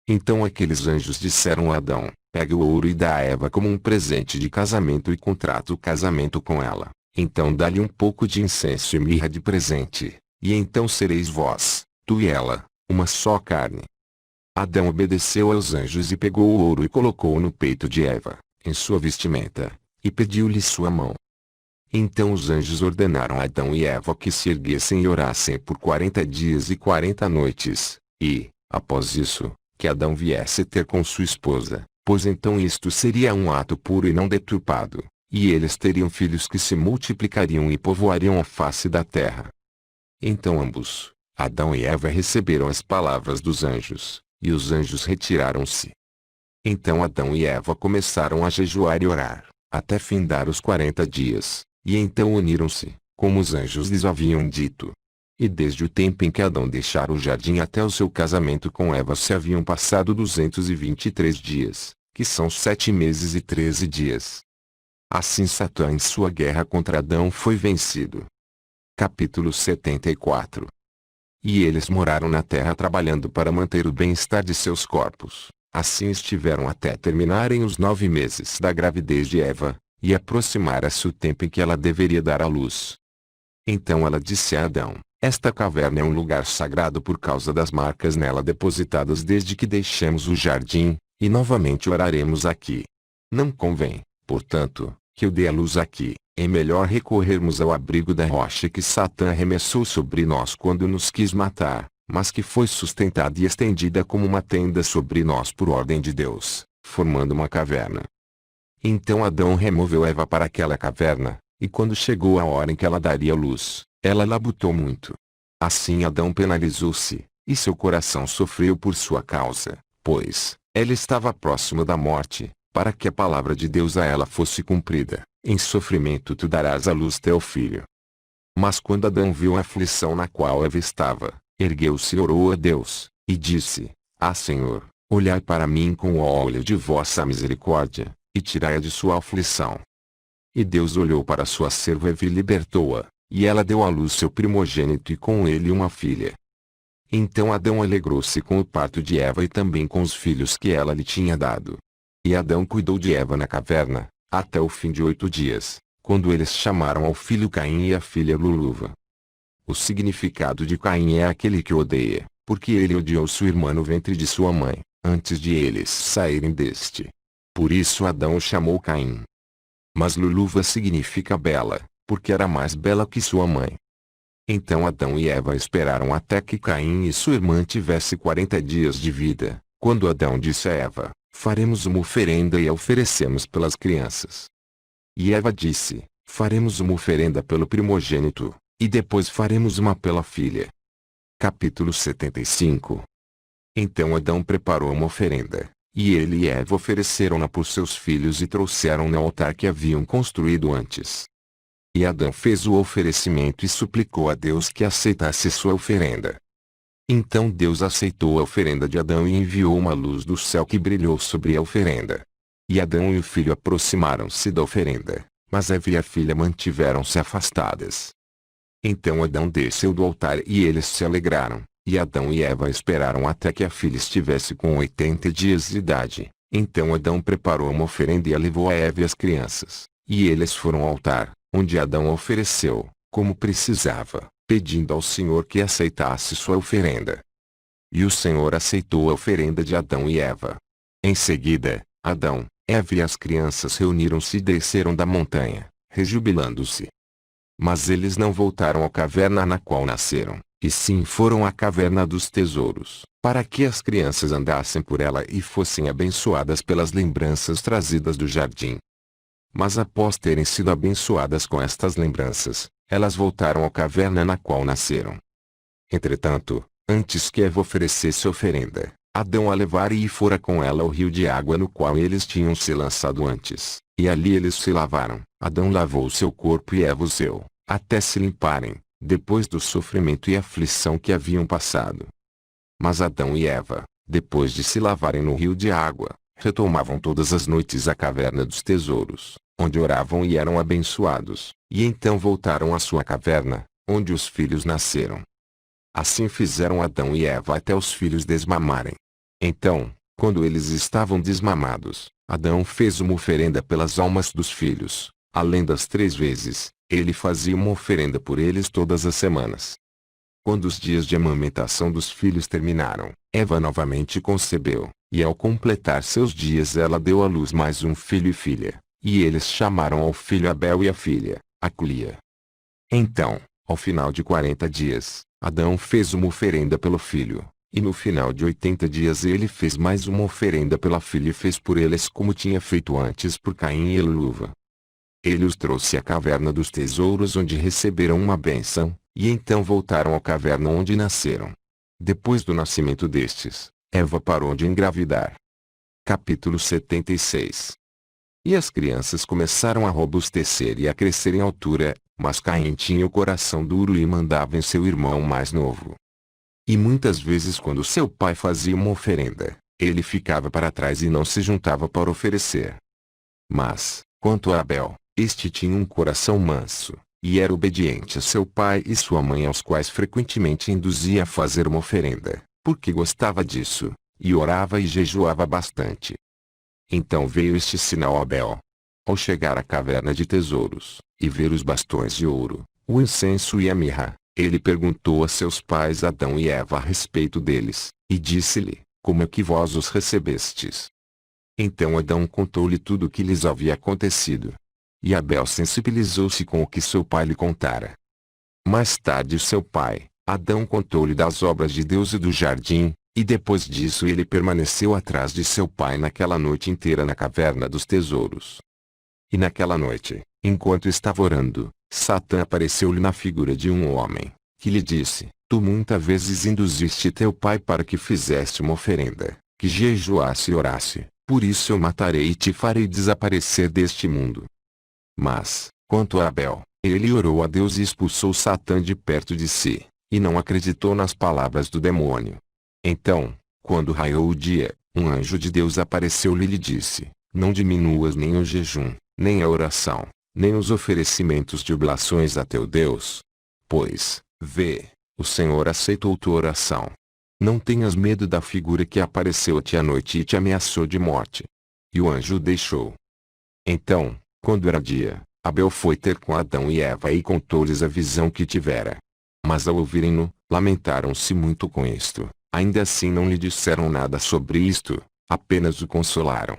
Então aqueles anjos disseram a Adão: Pega o ouro e dá a Eva como um presente de casamento e contrata o casamento com ela. Então dá-lhe um pouco de incenso e mirra de presente, e então sereis vós, tu e ela, uma só carne. Adão obedeceu aos anjos e pegou o ouro e colocou-o no peito de Eva, em sua vestimenta, e pediu-lhe sua mão. Então os anjos ordenaram a Adão e Eva que se erguessem e orassem por 40 dias e 40 noites, e, após isso, que Adão viesse ter com sua esposa, pois então isto seria um ato puro e não deturpado, e eles teriam filhos que se multiplicariam e povoariam a face da terra. Então ambos, Adão e Eva, receberam as palavras dos anjos, e os anjos retiraram-se. Então Adão e Eva começaram a jejuar e orar, até findar os 40 dias, e então uniram-se, como os anjos lhes haviam dito. E desde o tempo em que Adão deixara o jardim até o seu casamento com Eva se haviam passado 223 dias, que são 7 meses e 13 dias. Assim Satã em sua guerra contra Adão foi vencido. Capítulo 74. E eles moraram na terra trabalhando para manter o bem-estar de seus corpos. Assim estiveram até terminarem os 9 meses da gravidez de Eva, e aproximara-se o tempo em que ela deveria dar à luz. Então ela disse a Adão: Esta caverna é um lugar sagrado por causa das marcas nela depositadas desde que deixamos o jardim, e novamente oraremos aqui. Não convém, portanto, que eu dê a luz aqui. É melhor recorrermos ao abrigo da rocha que Satã arremessou sobre nós quando nos quis matar, mas que foi sustentada e estendida como uma tenda sobre nós por ordem de Deus, formando uma caverna. Então Adão removeu Eva para aquela caverna, e quando chegou a hora em que ela daria luz, ela labutou muito. Assim Adão penalizou-se, e seu coração sofreu por sua causa, pois ela estava próxima da morte, para que a palavra de Deus a ela fosse cumprida: Em sofrimento tu darás à luz teu filho. Mas quando Adão viu a aflição na qual Eva estava, ergueu-se e orou a Deus, e disse: Ah Senhor, olhai para mim com o olho de vossa misericórdia, e tirai-a de sua aflição. E Deus olhou para sua serva Eva e libertou-a, e ela deu à luz seu primogênito e com ele uma filha. Então Adão alegrou-se com o parto de Eva e também com os filhos que ela lhe tinha dado. E Adão cuidou de Eva na caverna, até o fim de 8 dias, quando eles chamaram ao filho Caim e à filha Luluva. O significado de Caim é aquele que odeia, porque ele odiou sua irmã no ventre de sua mãe, antes de eles saírem deste. Por isso Adão o chamou Caim. Mas Luluva significa bela, porque era mais bela que sua mãe. Então Adão e Eva esperaram até que Caim e sua irmã tivessem 40 dias de vida, quando Adão disse a Eva: Faremos uma oferenda e a oferecemos pelas crianças. E Eva disse: faremos uma oferenda pelo primogênito, e depois faremos uma pela filha. Capítulo 75. Então Adão preparou uma oferenda, e ele e Eva ofereceram-na por seus filhos e trouxeram-na ao altar que haviam construído antes. E Adão fez o oferecimento e suplicou a Deus que aceitasse sua oferenda. Então Deus aceitou a oferenda de Adão e enviou uma luz do céu que brilhou sobre a oferenda. E Adão e o filho aproximaram-se da oferenda, mas Eva e a filha mantiveram-se afastadas. Então Adão desceu do altar e eles se alegraram, e Adão e Eva esperaram até que a filha estivesse com 80 dias de idade. Então Adão preparou uma oferenda e a levou a Eva e as crianças, e eles foram ao altar, onde Adão ofereceu, como precisava, pedindo ao Senhor que aceitasse sua oferenda. E o Senhor aceitou a oferenda de Adão e Eva. Em seguida, Adão, Eva e as crianças reuniram-se e desceram da montanha, rejubilando-se. Mas eles não voltaram à caverna na qual nasceram, e sim foram à caverna dos tesouros, para que as crianças andassem por ela e fossem abençoadas pelas lembranças trazidas do jardim. Mas após terem sido abençoadas com estas lembranças, elas voltaram à caverna na qual nasceram. Entretanto, antes que Eva oferecesse oferenda, Adão a levara e fora com ela ao rio de água no qual eles tinham se lançado antes, e ali eles se lavaram. Adão lavou o seu corpo e Eva o seu, até se limparem, depois do sofrimento e aflição que haviam passado. Mas Adão e Eva, depois de se lavarem no rio de água, retomavam todas as noites a caverna dos tesouros, onde oravam e eram abençoados, e então voltaram à sua caverna, onde os filhos nasceram. Assim fizeram Adão e Eva até os filhos desmamarem. Então, quando eles estavam desmamados, Adão fez uma oferenda pelas almas dos filhos, além das 3 vezes, ele fazia uma oferenda por eles todas as semanas. Quando os dias de amamentação dos filhos terminaram, Eva novamente concebeu, e ao completar seus dias ela deu à luz mais um filho e filha, e eles chamaram ao filho Abel e à filha, Aculia. Então, ao final de 40 dias, Adão fez uma oferenda pelo filho, e no final de 80 dias ele fez mais uma oferenda pela filha e fez por eles como tinha feito antes por Caim e Eluva. Ele os trouxe à caverna dos tesouros onde receberam uma bênção, e então voltaram à caverna onde nasceram. Depois do nascimento destes, Eva parou de engravidar. Capítulo 76. E as crianças começaram a robustecer e a crescer em altura, mas Caim tinha o coração duro e mandava em seu irmão mais novo. E muitas vezes quando seu pai fazia uma oferenda, ele ficava para trás e não se juntava para oferecer. Mas, quanto a Abel, este tinha um coração manso, e era obediente a seu pai e sua mãe, aos quais frequentemente induzia a fazer uma oferenda, porque gostava disso, e orava e jejuava bastante. Então veio este sinal a Abel. Ao chegar à caverna de tesouros, e ver os bastões de ouro, o incenso e a mirra, ele perguntou a seus pais Adão e Eva a respeito deles, e disse-lhe: como é que vós os recebestes? Então Adão contou-lhe tudo o que lhes havia acontecido. E Abel sensibilizou-se com o que seu pai lhe contara. Mais tarde seu pai, Adão, contou-lhe das obras de Deus e do jardim, e depois disso ele permaneceu atrás de seu pai naquela noite inteira na caverna dos tesouros. E naquela noite, enquanto estava orando, Satã apareceu-lhe na figura de um homem, que lhe disse: tu muitas vezes induziste teu pai para que fizesse uma oferenda, que jejuasse e orasse, por isso eu matarei e te farei desaparecer deste mundo. Mas, quanto a Abel, ele orou a Deus e expulsou Satã de perto de si, e não acreditou nas palavras do demônio. Então, quando raiou o dia, um anjo de Deus apareceu-lhe e lhe disse: não diminuas nem o jejum, nem a oração, nem os oferecimentos de oblações a teu Deus. Pois, vê, o Senhor aceitou tua oração. Não tenhas medo da figura que apareceu-te à noite e te ameaçou de morte. E o anjo o deixou. Então, quando era dia, Abel foi ter com Adão e Eva e contou-lhes a visão que tivera. Mas ao ouvirem-no, lamentaram-se muito com isto. Ainda assim não lhe disseram nada sobre isto, apenas o consolaram.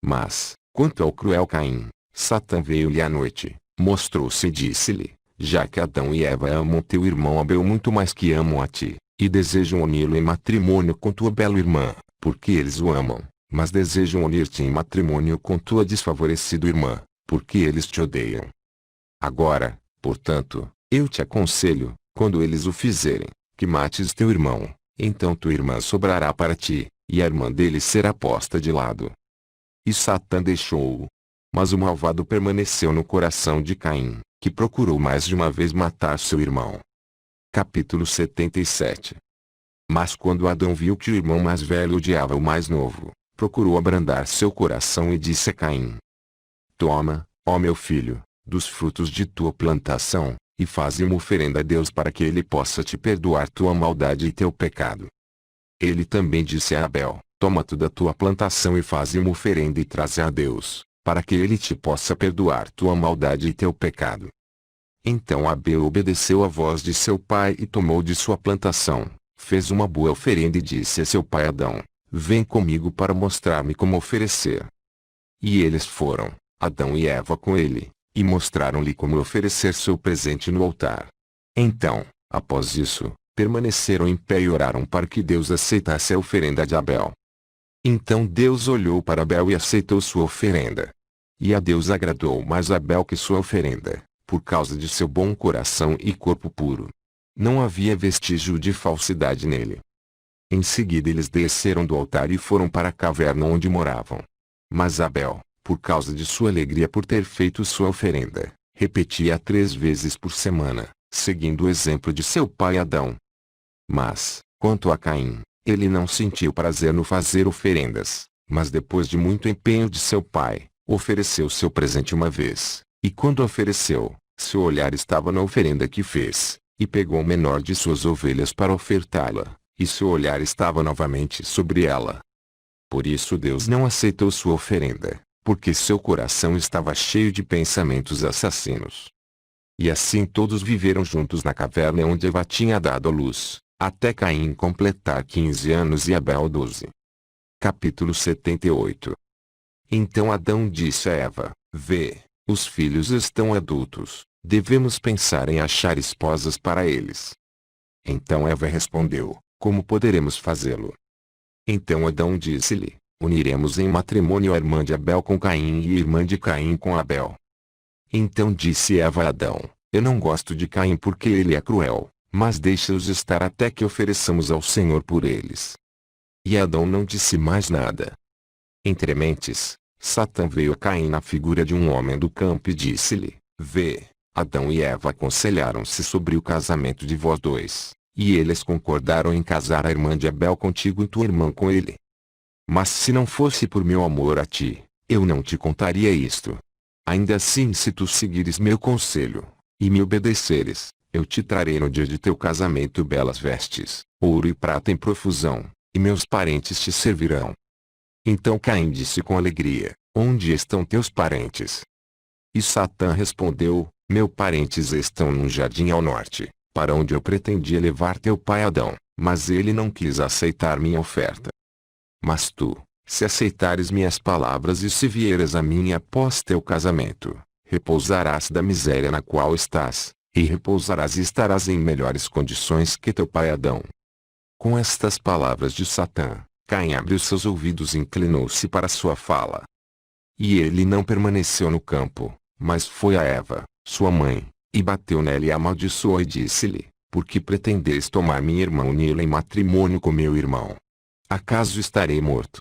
Mas, quanto ao cruel Caim, Satã veio-lhe à noite, mostrou-se e disse-lhe: já que Adão e Eva amam teu irmão Abel muito mais que amam a ti, e desejam uni-lo em matrimônio com tua bela irmã, porque eles o amam, mas desejam unir-te em matrimônio com tua desfavorecida irmã. porque eles te odeiam. Agora, portanto, eu te aconselho, quando eles o fizerem, que mates teu irmão, então tua irmã sobrará para ti, e a irmã dele será posta de lado. E Satã deixou-o. Mas o malvado permaneceu no coração de Caim, que procurou mais de uma vez matar seu irmão. Capítulo 77. Mas quando Adão viu que o irmão mais velho odiava o mais novo, procurou abrandar seu coração e disse a Caim: Toma, ó meu filho, dos frutos de tua plantação, e faze uma oferenda a Deus para que ele possa te perdoar tua maldade e teu pecado. Ele também disse a Abel: Toma tu da tua plantação e faze uma oferenda e traze a Deus, para que ele te possa perdoar tua maldade e teu pecado. Então Abel obedeceu à voz de seu pai e tomou de sua plantação, fez uma boa oferenda e disse a seu pai Adão: Vem comigo para mostrar-me como oferecer. E eles foram, Adão e Eva com ele, e mostraram-lhe como oferecer seu presente no altar. Então, após isso, permaneceram em pé e oraram para que Deus aceitasse a oferenda de Abel. Então Deus olhou para Abel e aceitou sua oferenda. E a Deus agradou mais Abel que sua oferenda, por causa de seu bom coração e corpo puro. Não havia vestígio de falsidade nele. Em seguida eles desceram do altar e foram para a caverna onde moravam. Mas Abel, por causa de sua alegria por ter feito sua oferenda, repetia 3 vezes por semana, seguindo o exemplo de seu pai Adão. Mas, quanto a Caim, ele não sentiu prazer no fazer oferendas, mas depois de muito empenho de seu pai, ofereceu seu presente uma vez, e quando ofereceu, seu olhar estava na oferenda que fez, e pegou o menor de suas ovelhas para ofertá-la, e seu olhar estava novamente sobre ela. Por isso Deus não aceitou sua oferenda, porque seu coração estava cheio de pensamentos assassinos. E assim todos viveram juntos na caverna onde Eva tinha dado à luz, até Caim completar 15 anos e Abel 12. Capítulo 78. Então Adão disse a Eva: Vê, os filhos estão adultos, devemos pensar em achar esposas para eles. Então Eva respondeu: Como poderemos fazê-lo? Então Adão disse-lhe: Uniremos em matrimônio a irmã de Abel com Caim e a irmã de Caim com Abel. Então disse Eva a Adão: Eu não gosto de Caim porque ele é cruel, mas deixa-os estar até que ofereçamos ao Senhor por eles. E Adão não disse mais nada. Entre mentes, Satã veio a Caim na figura de um homem do campo e disse-lhe: Vê, Adão e Eva aconselharam-se sobre o casamento de vós dois, e eles concordaram em casar a irmã de Abel contigo e tua irmã com ele. Mas se não fosse por meu amor a ti, eu não te contaria isto. Ainda assim, se tu seguires meu conselho, e me obedeceres, eu te trarei no dia de teu casamento belas vestes, ouro e prata em profusão, e meus parentes te servirão. Então Caim disse com alegria: Onde estão teus parentes? E Satã respondeu: Meus parentes estão num jardim ao norte, para onde eu pretendia levar teu pai Adão, mas ele não quis aceitar minha oferta. Mas tu, se aceitares minhas palavras e se vieres a mim após teu casamento, repousarás da miséria na qual estás, e repousarás e estarás em melhores condições que teu pai Adão. Com estas palavras de Satã, Caim abriu seus ouvidos e inclinou-se para sua fala. E ele não permaneceu no campo, mas foi a Eva, sua mãe, e bateu nela e a amaldiçoou e disse-lhe: Por que pretendeis tomar minha irmã e uni-la em matrimônio com meu irmão? Acaso estarei morto?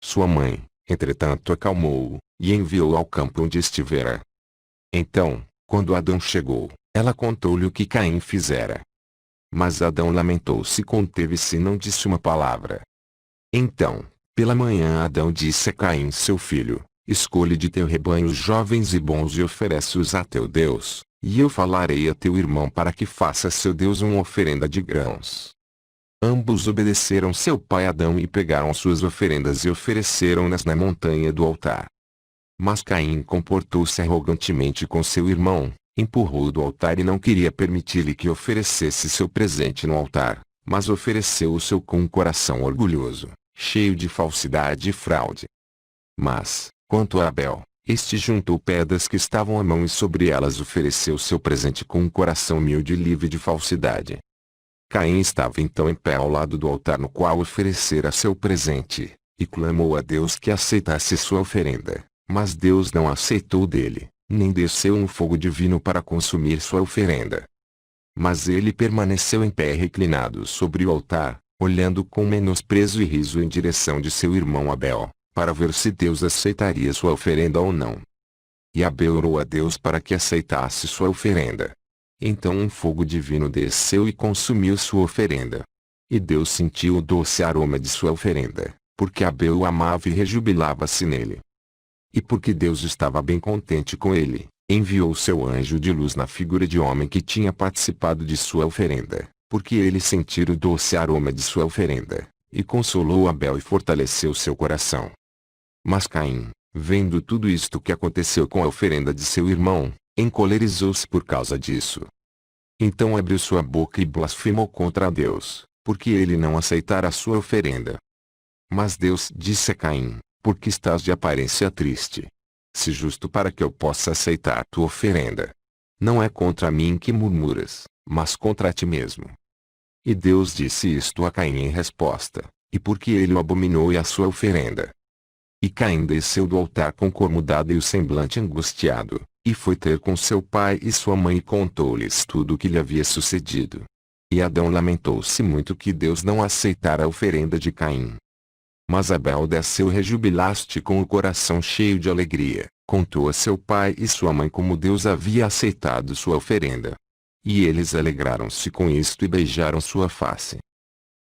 Sua mãe, entretanto, acalmou-o, e enviou-o ao campo onde estivera. Então, quando Adão chegou, ela contou-lhe o que Caim fizera. Mas Adão lamentou-se e conteve-se e não disse uma palavra. Então, pela manhã Adão disse a Caim seu filho: Escolhe de teu rebanho os jovens e bons e oferece-os a teu Deus, e eu falarei a teu irmão para que faça a seu Deus uma oferenda de grãos. Ambos obedeceram seu pai Adão e pegaram suas oferendas e ofereceram-nas na montanha do altar. Mas Caim comportou-se arrogantemente com seu irmão, empurrou-o do altar e não queria permitir-lhe que oferecesse seu presente no altar, mas ofereceu o seu com um coração orgulhoso, cheio de falsidade e fraude. Mas, quanto a Abel, este juntou pedras que estavam à mão e sobre elas ofereceu seu presente com um coração humilde e livre de falsidade. Caim estava então em pé ao lado do altar no qual oferecera seu presente, e clamou a Deus que aceitasse sua oferenda, Mas Deus não aceitou dele, nem desceu um fogo divino para consumir sua oferenda. Mas ele permaneceu em pé reclinado sobre o altar, olhando com menosprezo e riso em direção de seu irmão Abel, para ver se Deus aceitaria sua oferenda ou não. E Abel orou a Deus para que aceitasse sua oferenda. Então um fogo divino desceu e consumiu sua oferenda. E Deus sentiu o doce aroma de sua oferenda, porque Abel o amava e rejubilava-se nele. E porque Deus estava bem contente com ele, enviou seu anjo de luz na figura de homem que tinha participado de sua oferenda, porque ele sentira o doce aroma de sua oferenda, e consolou Abel e fortaleceu seu coração. Mas Caim, vendo tudo isto que aconteceu com a oferenda de seu irmão, encolerizou-se por causa disso. Então abriu sua boca e blasfemou contra Deus, porque ele não aceitara a sua oferenda. Mas Deus disse a Caim: por que estás de aparência triste? Se justo para que eu possa aceitar tua oferenda. Não é contra mim que murmuras, mas contra ti mesmo. E Deus disse isto a Caim em resposta, e porque ele o abominou e a sua oferenda. E Caim desceu do altar com o cor mudado e o semblante angustiado, e foi ter com seu pai e sua mãe e contou-lhes tudo o que lhe havia sucedido. E Adão lamentou-se muito que Deus não aceitara a oferenda de Caim. Mas Abel desceu rejubilaste com o coração cheio de alegria, contou a seu pai e sua mãe como Deus havia aceitado sua oferenda. E eles alegraram-se com isto e beijaram sua face.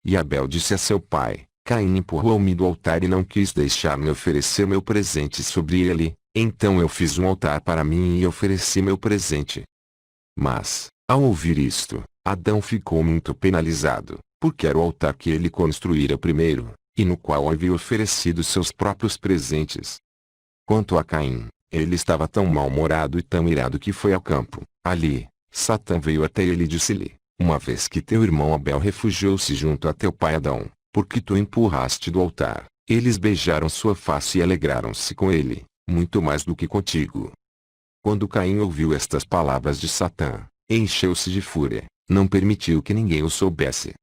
E Abel disse a seu pai: Caim empurrou-me do altar e não quis deixar-me oferecer meu presente sobre ele, então eu fiz um altar para mim e ofereci meu presente. Mas, ao ouvir isto, Adão ficou muito penalizado, porque era o altar que ele construíra primeiro, e no qual havia oferecido seus próprios presentes. Quanto a Caim, ele estava tão mal-humorado e tão irado que foi ao campo. Ali, Satã veio até ele e disse-lhe: uma vez que teu irmão Abel refugiou-se junto a teu pai Adão, porque tu empurraste do altar, eles beijaram sua face e alegraram-se com ele, muito mais do que contigo. Quando Caim ouviu estas palavras de Satã, encheu-se de fúria, não permitiu que ninguém o soubesse.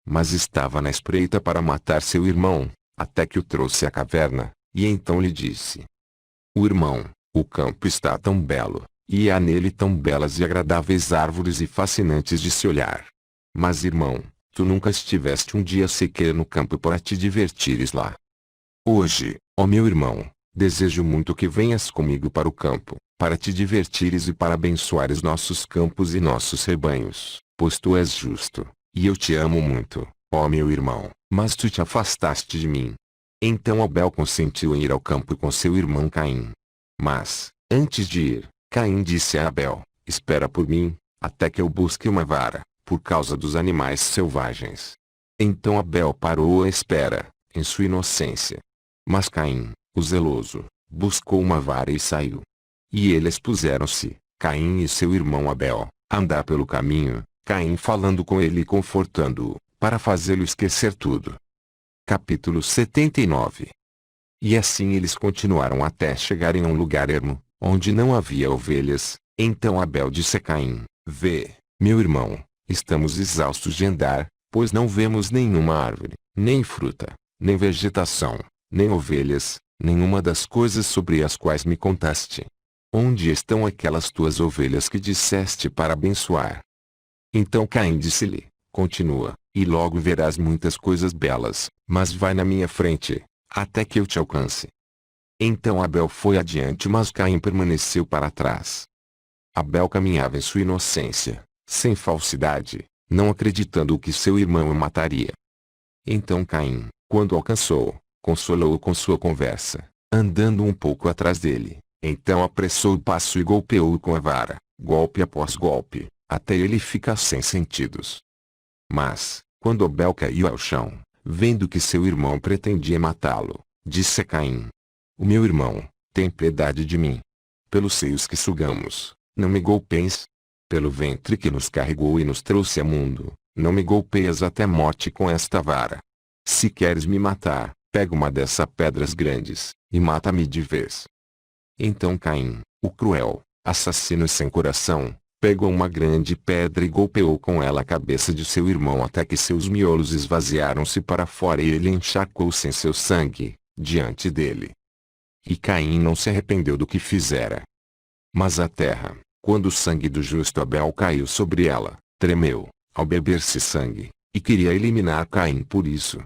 Mas estava na espreita para matar seu irmão, até que o trouxe à caverna, e então lhe disse: o irmão, o campo está tão belo, e há nele tão belas e agradáveis árvores e fascinantes de se olhar. Mas irmão, tu nunca estiveste um dia sequer no campo para te divertires lá. Hoje, ó meu irmão, desejo muito que venhas comigo para o campo, para te divertires e para abençoares nossos campos e nossos rebanhos, pois tu és justo. E eu te amo muito, ó meu irmão, mas tu te afastaste de mim. Então Abel consentiu em ir ao campo com seu irmão Caim. Mas, antes de ir, Caim disse a Abel: espera por mim, até que eu busque uma vara, por causa dos animais selvagens. Então Abel parou à espera, em sua inocência. Mas Caim, o zeloso, buscou uma vara e saiu. E eles puseram-se, Caim e seu irmão Abel, a andar pelo caminho, Caim falando com ele e confortando-o, para fazê-lo esquecer tudo. Capítulo 79. E assim eles continuaram até chegarem a um lugar ermo, onde não havia ovelhas. Então Abel disse a Caim: vê, meu irmão, estamos exaustos de andar, pois não vemos nenhuma árvore, nem fruta, nem vegetação, nem ovelhas, nenhuma das coisas sobre as quais me contaste. Onde estão aquelas tuas ovelhas que disseste para abençoar? Então Caim disse-lhe: continua, e logo verás muitas coisas belas, mas vai na minha frente, até que eu te alcance. Então Abel foi adiante, mas Caim permaneceu para trás. Abel caminhava em sua inocência, sem falsidade, não acreditando que seu irmão o mataria. Então Caim, quando alcançou, consolou-o com sua conversa, andando um pouco atrás dele. Então apressou o passo e golpeou-o com a vara, golpe após golpe, até ele ficar sem sentidos. Mas, quando Abel caiu ao chão, vendo que seu irmão pretendia matá-lo, disse a Caim: o meu irmão, tem piedade de mim. Pelos seios que sugamos, não me golpeies. Pelo ventre que nos carregou e nos trouxe ao mundo, não me golpeias até a morte com esta vara. Se queres me matar, pega uma dessas pedras grandes, e mata-me de vez. Então Caim, o cruel, assassino sem coração, pegou uma grande pedra e golpeou com ela a cabeça de seu irmão até que seus miolos esvaziaram-se para fora e ele encharcou-se em seu sangue, diante dele. e Caim não se arrependeu do que fizera. Mas a terra, quando o sangue do justo Abel caiu sobre ela, tremeu, ao beber-se sangue, e queria eliminar Caim por isso.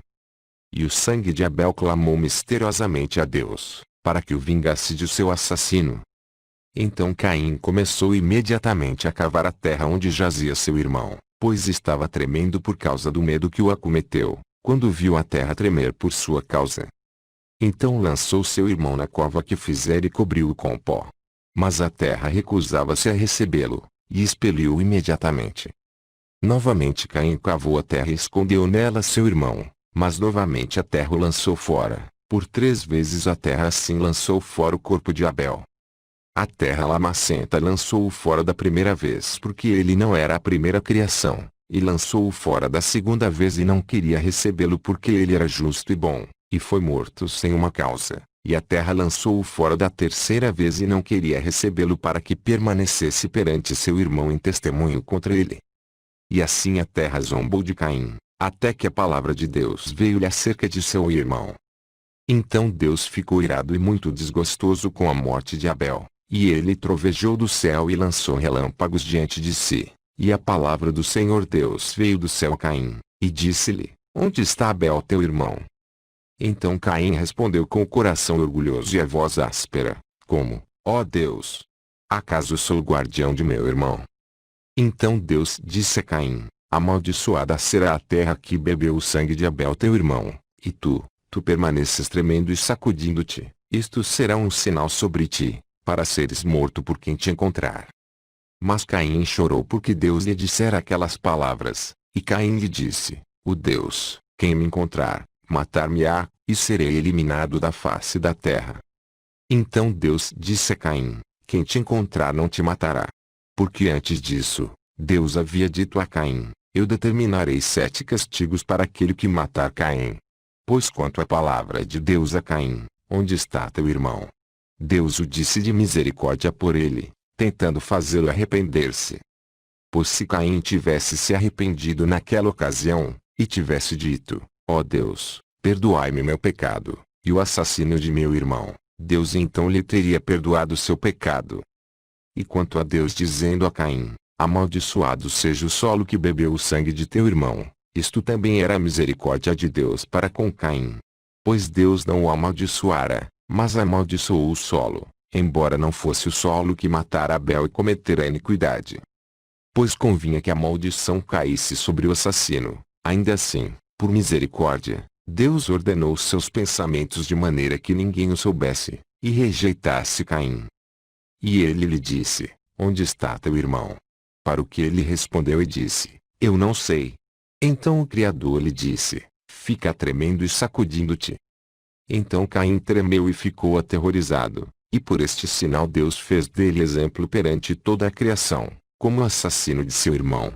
E o sangue de Abel clamou misteriosamente a Deus, para que o vingasse de seu assassino. Então Caim começou imediatamente a cavar a terra onde jazia seu irmão, pois estava tremendo por causa do medo que o acometeu, quando viu a terra tremer por sua causa. Então lançou seu irmão na cova que fizera e cobriu-o com pó. Mas a terra recusava-se a recebê-lo, e expeliu-o imediatamente. Novamente Caim cavou a terra e escondeu nela seu irmão, mas novamente a terra o lançou fora. Por 3 vezes a terra assim lançou fora o corpo de Abel. A terra lamacenta lançou-o fora da primeira vez porque ele não era a primeira criação, e lançou-o fora da segunda vez e não queria recebê-lo porque ele era justo e bom, e foi morto sem uma causa. E a terra lançou-o fora da terceira vez e não queria recebê-lo para que permanecesse perante seu irmão em testemunho contra ele. E assim a terra zombou de Caim, até que a palavra de Deus veio-lhe acerca de seu irmão. Então Deus ficou irado e muito desgostoso com a morte de Abel, e ele trovejou do céu e lançou relâmpagos diante de si. E a palavra do Senhor Deus veio do céu a Caim, e disse-lhe: Onde está Abel teu irmão? Então Caim respondeu com o coração orgulhoso e a voz áspera: Como, ó Deus? Acaso sou o guardião de meu irmão? Então Deus disse a Caim: Amaldiçoada será a terra que bebeu o sangue de Abel teu irmão, e tu permaneces tremendo e sacudindo-te. Isto será um sinal sobre ti, para seres morto por quem te encontrar. Mas Caim chorou porque Deus lhe dissera aquelas palavras, e Caim lhe disse: O Deus, quem me encontrar, matar-me-á, e serei eliminado da face da terra. Então Deus disse a Caim: Quem te encontrar não te matará. Porque antes disso, Deus havia dito a Caim: Eu determinarei 7 castigos para aquele que matar Caim. Pois quanto à palavra de Deus a Caim: Onde está teu irmão? Deus o disse de misericórdia por ele, tentando fazê-lo arrepender-se. Pois se Caim tivesse se arrependido naquela ocasião, e tivesse dito: Ó Deus, perdoai-me meu pecado, e o assassino de meu irmão, Deus então lhe teria perdoado seu pecado. E quanto a Deus dizendo a Caim: Amaldiçoado seja o solo que bebeu o sangue de teu irmão, isto também era a misericórdia de Deus para com Caim. Pois Deus não o amaldiçoara, mas amaldiçoou o solo, embora não fosse o solo que matara Abel e cometera a iniquidade. Pois convinha que a maldição caísse sobre o assassino. Ainda assim, por misericórdia, Deus ordenou seus pensamentos de maneira que ninguém o soubesse, e rejeitasse Caim. E ele lhe disse: Onde está teu irmão? Para o que ele respondeu e disse: Eu não sei. Então o Criador lhe disse: Fica tremendo e sacudindo-te. Então Caim tremeu e ficou aterrorizado, e por este sinal Deus fez dele exemplo perante toda a criação, como assassino de seu irmão.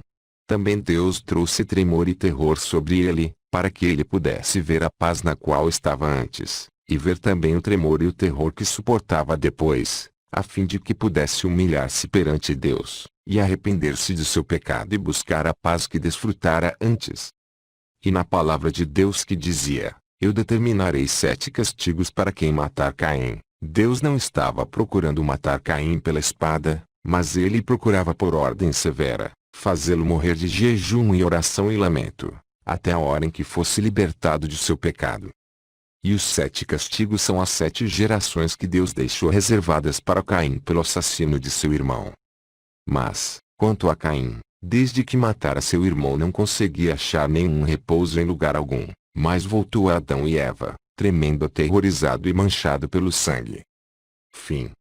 Também Deus trouxe tremor e terror sobre ele, para que ele pudesse ver a paz na qual estava antes, e ver também o tremor e o terror que suportava depois, a fim de que pudesse humilhar-se perante Deus, e arrepender-se de seu pecado e buscar a paz que desfrutara antes. E na palavra de Deus que dizia: Eu determinarei 7 castigos para quem matar Caim, Deus não estava procurando matar Caim pela espada, mas ele procurava por ordem severa, fazê-lo morrer de jejum e oração e lamento, até a hora em que fosse libertado de seu pecado. E os 7 castigos são as 7 gerações que Deus deixou reservadas para Caim pelo assassino de seu irmão. Mas, quanto a Caim, desde que matara seu irmão não conseguia achar nenhum repouso em lugar algum, mas voltou a Adão e Eva, tremendo aterrorizado e manchado pelo sangue. Fim.